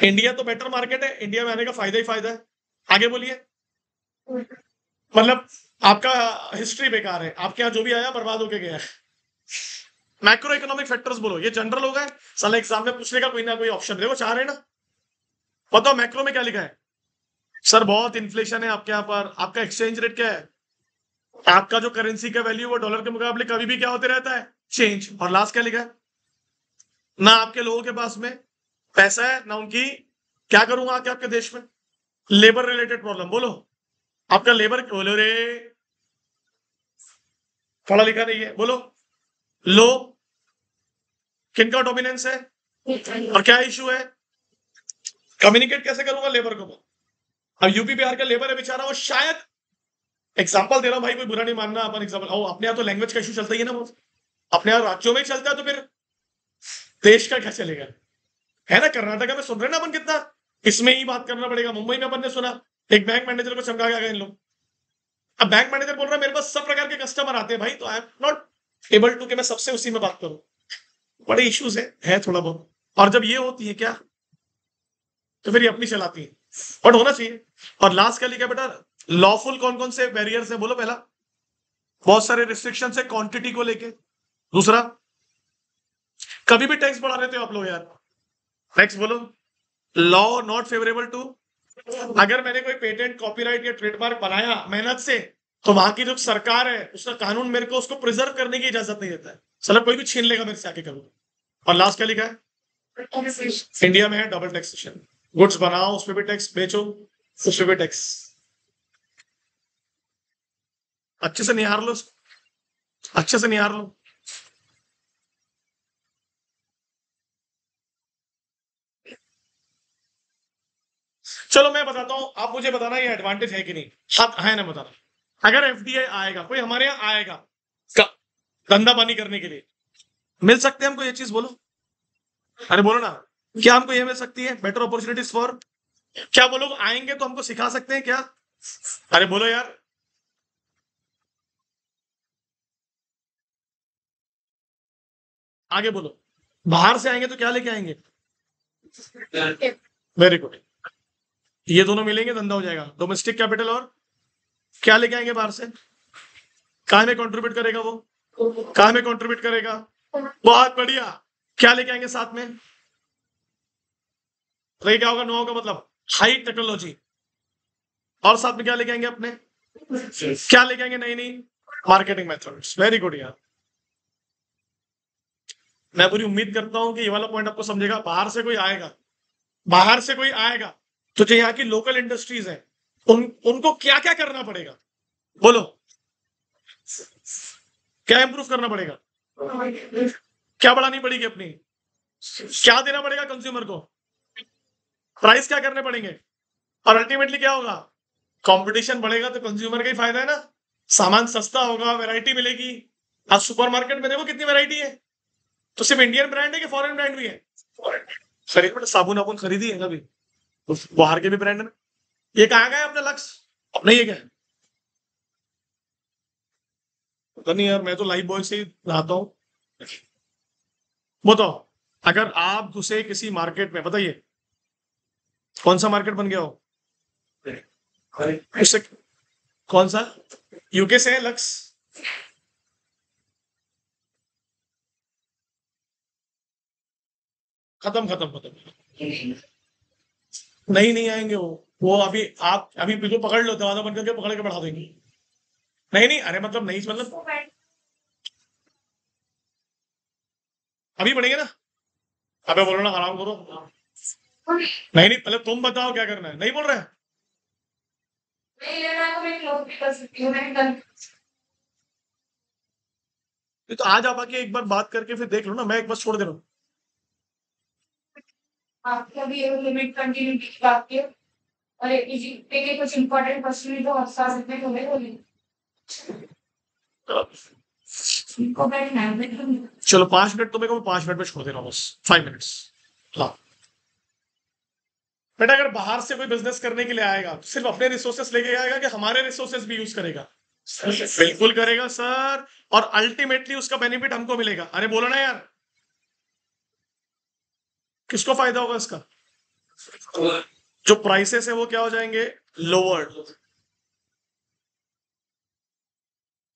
इंडिया तो बेटर मार्केट है, इंडिया में आने का फायदा ही फायदा है। आगे बोलिए। मतलब आपका हिस्ट्री बेकार है, आपके यहाँ जो भी आया बर्बाद होके गया है। मैक्रो इकोनॉमिक फैक्टर्स बोलो, ये जनरल हो गए, साला एग्जाम में पूछने का कोई ना कोई ऑप्शन दे, वो चाह रहे हैं ना। बताओ मैक्रो में क्या लिखा है? सर बहुत इन्फ्लेशन है आपके यहाँ पर, आपका एक्सचेंज रेट क्या है? आपका जो करेंसी का वैल्यू वो डॉलर के मुकाबले कभी भी क्या होते रहता है? चेंज। और लास्ट क्या लिखा है? ना आपके लोगों के पास में पैसा है ना उनकी, क्या करूंगा आके आपके देश में? लेबर रिलेटेड प्रॉब्लम बोलो। आपका लेबर, बोलो रे, पढ़ा लिखा नहीं है, बोलो। लो, किनका डोमिनेंस है और क्या इशू है? कम्युनिकेट कैसे करूंगा लेबर को? अब यूपी बिहार का लेबर है बेचारा, वो शायद, एग्जाम्पल दे रहा हूं भाई, कोई बुरा नहीं मानना, अपन एग्जाम्पल, अपने यहाँ तो लैंग्वेज का इशू चलता ही है ना, वो अपने यहाँ राज्यों में ही चलता है, तो फिर देश का क्या चलेगा? है ना, कर्नाटका में सुन रहे ना अपन कितना, इसमें ही बात करना पड़ेगा। मुंबई में अपन ने सुना एक बैंक मैनेजर को चमका के आ गए इन लोग। अब बैंक मैनेजर बोल रहा है मेरे पास सब प्रकार के कस्टमर आते हैं भाई, तो I am not able to कि मैं सबसे उसी में बात करूं। बड़े इश्यूज है थोड़ा बहुत। और जब ये होती है क्या, तो फिर ये अपनी चलाती है, बट होना चाहिए। और लास्ट क्या लिखा बेटा? लॉफुल कौन कौन से बैरियर्स है बोलो? पहला, बहुत सारे रिस्ट्रिक्शन है क्वांटिटी को लेके। दूसरा, कभी भी टैक्स बढ़ा रहे थे आप लोग यार, टैक्स बोलो। लॉ नॉट फेवरेबल टू, अगर मैंने कोई पेटेंट कॉपीराइट या ट्रेडमार्क बनाया मेहनत से, तो वहां की जो सरकार है उसका कानून मेरे को उसको प्रिजर्व करने की इजाजत नहीं देता है। चलो कोई भी छीन लेगा मेरे से आके कभी। और लास्ट क्या लिखा है? इंडिया में है डबल टैक्सेशन। गुड्स बनाओ उस पर भी टैक्स, बेचो उस पर भी टैक्स। अच्छे से निहार लो, अच्छे से निहार लो। चलो मैं बताता हूं, आप मुझे बताना ये एडवांटेज है कि नहीं। हाँ है ना, बताना। अगर एफडीआई आएगा, कोई हमारे यहाँ आएगा धंधा पानी करने के लिए, मिल सकते हैं हमको ये चीज? बोलो, अरे बोलो ना, क्या हमको ये मिल सकती है? बेटर अपॉर्चुनिटीज फॉर क्या वो लोग आएंगे तो हमको सिखा सकते हैं क्या? अरे बोलो यार। आगे बोलो। बाहर से आएंगे तो क्या लेके आएंगे? Very good. ये दोनों मिलेंगे, धंधा हो जाएगा। डोमेस्टिक कैपिटल और क्या लेके आएंगे बाहर से? कहाँ में कंट्रीब्यूट करेगा वो? कहाँ में कंट्रीब्यूट करेगा? बहुत बढ़िया। क्या लेके आएंगे साथ में? तो ये क्या होगा? नो का मतलब हाई टेक्नोलॉजी। और साथ में क्या लेके आएंगे अपने? क्या लेके आएंगे? नई नई मार्केटिंग मेथड्स। वेरी गुड यार। मैं पूरी उम्मीद करता हूं कि ये वाला पॉइंट आपको समझेगा। बाहर से कोई आएगा, बाहर से कोई आएगा तो जो यहाँ की लोकल इंडस्ट्रीज है उनको क्या क्या करना पड़ेगा? बोलो। क्या इंप्रूव करना पड़ेगा? क्या बढ़ानी पड़ेगी अपनी? क्या देना पड़ेगा कंज्यूमर को? प्राइस क्या करने पड़ेंगे? और अल्टीमेटली क्या होगा? कंपटीशन बढ़ेगा तो कंज्यूमर का ही फायदा है ना। सामान सस्ता होगा, वैरायटी मिलेगी। आज सुपरमार्केट में देखो कितनी वैरायटी है। तो सिर्फ इंडियन ब्रांड है कि फॉरेन ब्रांड भी है? खरीद बेटा, साबुन वाबुन खरीदी है कभी? तो बाहर के भी ब्रांड है। ये कहाँ गए अपने लक्ष्य? अपने ये क्या है? पता नहीं यार, मैं तो लाइफ बॉय से ही नहाता हूँ। बताओ, अगर आप घुसे किसी मार्केट में, बताइए कौन सा मार्केट बन गया हो? उससे कौन सा? यूके से है लक्स? खत्म खत्म खत्म। नहीं नहीं आएंगे वो अभी आप अभी बिल्कुल पकड़ लो, दरवाजा बंद करके पकड़ के बढ़ा देंगे। नहीं नहीं, अरे मतलब नहीं, मतलब अभी बढ़ेंगे ना। अबे बोलो ना, आराम करो। नहीं नहीं, पहले तुम बताओ क्या करना है। नहीं बोल रहे हैं? तो आज आप आके एक बार बात करके फिर देख लो ना, मैं एक बार छोड़ दे रहा हूँ। आपका भी एक लिमिट कंटिन्यू की बात की और इजी पे के कुछ इंपॉर्टेंट क्वेश्चन भी तो बता सकते हैं हमें बोलिए। इनको बैठना है। चलो 5 मिनट तुम्हें को, 5 मिनट में छोड़ दे रहा हूँ, बस 5 मिनट्स। हाँ बेटा, अगर बाहर से कोई बिजनेस करने के लिए आएगा तो सिर्फ अपने रिसोर्सेस लेके आएगा कि हमारे रिसोर्सेस भी यूज करेगा? बिल्कुल करेगा सर। और अल्टीमेटली उसका बेनिफिट हमको मिलेगा। अरे बोलो ना यार, किसको फायदा होगा इसका? जो प्राइसेस है वो क्या हो जाएंगे? लोअर्ड।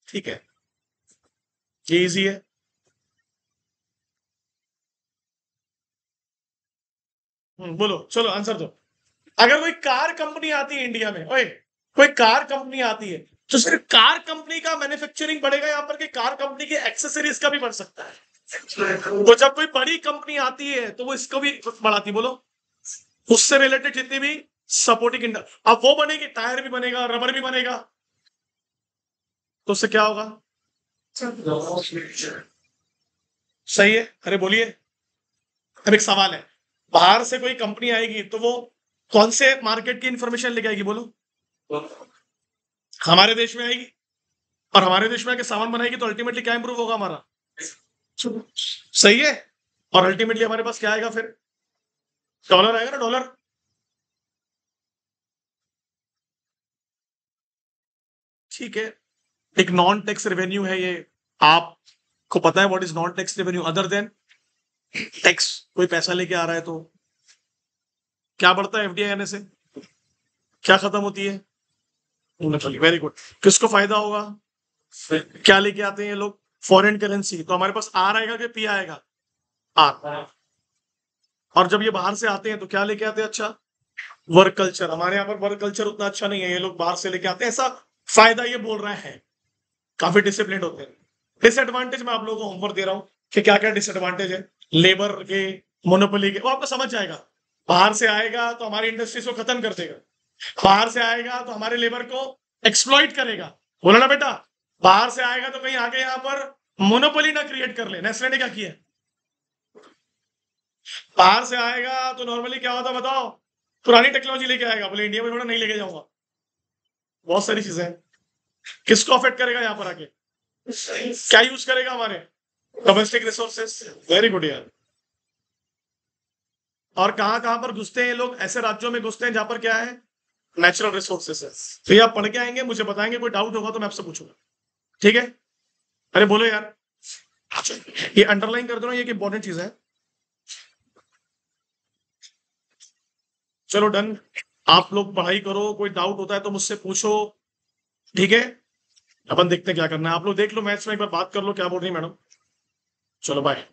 ठीक है, ये इजी है। बोलो, चलो आंसर दो। अगर कोई कार कंपनी आती है इंडिया में, ओए कोई कार कंपनी आती है, तो सिर्फ कार कंपनी का मैन्युफैक्चरिंग बढ़ेगा यहाँ पर कि कार कंपनी के एक्सेसरीज का भी बढ़ सकता है? तो जब कोई बड़ी कंपनी आती है तो वो इसको भी बढ़ाती, बोलो। उससे रिलेटेड जितनी भी सपोर्टिंग इंडस्ट्री, अब वो बनेगी, टायर भी बनेगा, रबर भी बनेगा। तो उससे क्या होगा? सही है। अरे बोलिए। अब एक सवाल है, बाहर से कोई कंपनी आएगी तो वो कौन से मार्केट की इंफॉर्मेशन लेके आएगी, बोलो? हमारे देश में आएगी। और हमारे देश में आके सामान बनाएगी तो अल्टीमेटली क्या इंप्रूव होगा हमारा? सही है। और अल्टीमेटली हमारे पास क्या आएगा फिर? डॉलर आएगा ना, डॉलर। ठीक है। एक नॉन टैक्स रेवेन्यू है ये। आपको पता है what is non tax revenue other than tax? कोई पैसा लेके आ रहा है तो क्या बढ़ता है एफडीआई आने से? क्या खत्म होती है? Very good. किसको फायदा होगा? क्या लेके आते हैं ये लोग? Foreign currency. तो हमारे पास आर आएगा कि पी आएगा? आर। और जब ये बाहर से आते हैं तो क्या लेके आते हैं? अच्छा, वर्क कल्चर। हमारे यहाँ पर वर्क कल्चर उतना अच्छा नहीं है, ये लोग बाहर से लेके आते हैं, ऐसा फायदा ये बोल रहे हैं। काफी डिसिप्लिन होते हैं। डिसएडवांटेज मैं आप लोगों को होमवर्क दे रहा हूँ कि क्या क्या डिसएडवांटेज है लेबर के, मोनोपोली के, वो आपको समझ जाएगा। बाहर से आएगा तो हमारी इंडस्ट्रीज को खत्म कर देगा। बाहर से आएगा तो हमारे लेबर को एक्सप्लॉइट करेगा। बोला ना बेटा? बाहर से आएगा तो कहीं आके यहाँ पर मोनोपोली ना क्रिएट कर ले। नेस्ले ने क्या किया? बाहर से आएगा तो नॉर्मली क्या होता है बताओ? पुरानी टेक्नोलॉजी लेके आएगा, बोले इंडिया में थोड़ा नहीं लेके जाऊंगा। बहुत सारी चीजें हैं। किसको अफेक्ट करेगा यहाँ पर आके? क्या यूज करेगा? हमारे डोमेस्टिक रिसोर्सेस। वेरी गुड यार। और कहां कहां पर घुसते हैं ये लोग? ऐसे राज्यों में घुसते हैं जहां पर क्या है, नेचुरल रिसोर्सेस है। तो ये आप पढ़ के आएंगे, मुझे बताएंगे, कोई डाउट होगा तो मैं आपसे पूछूंगा, ठीक है? अरे बोलो यार, ये अंडरलाइन कर दो ना, ये इंपॉर्टेंट चीज है। चलो डन, आप लोग पढ़ाई करो, कोई डाउट होता है तो मुझसे पूछो, ठीक है? अपन देखते हैं क्या करना है। आप लोग देख लो मैथ्स में, एक बार बात कर लो क्या बोल रही है मैडम। चलो बाय।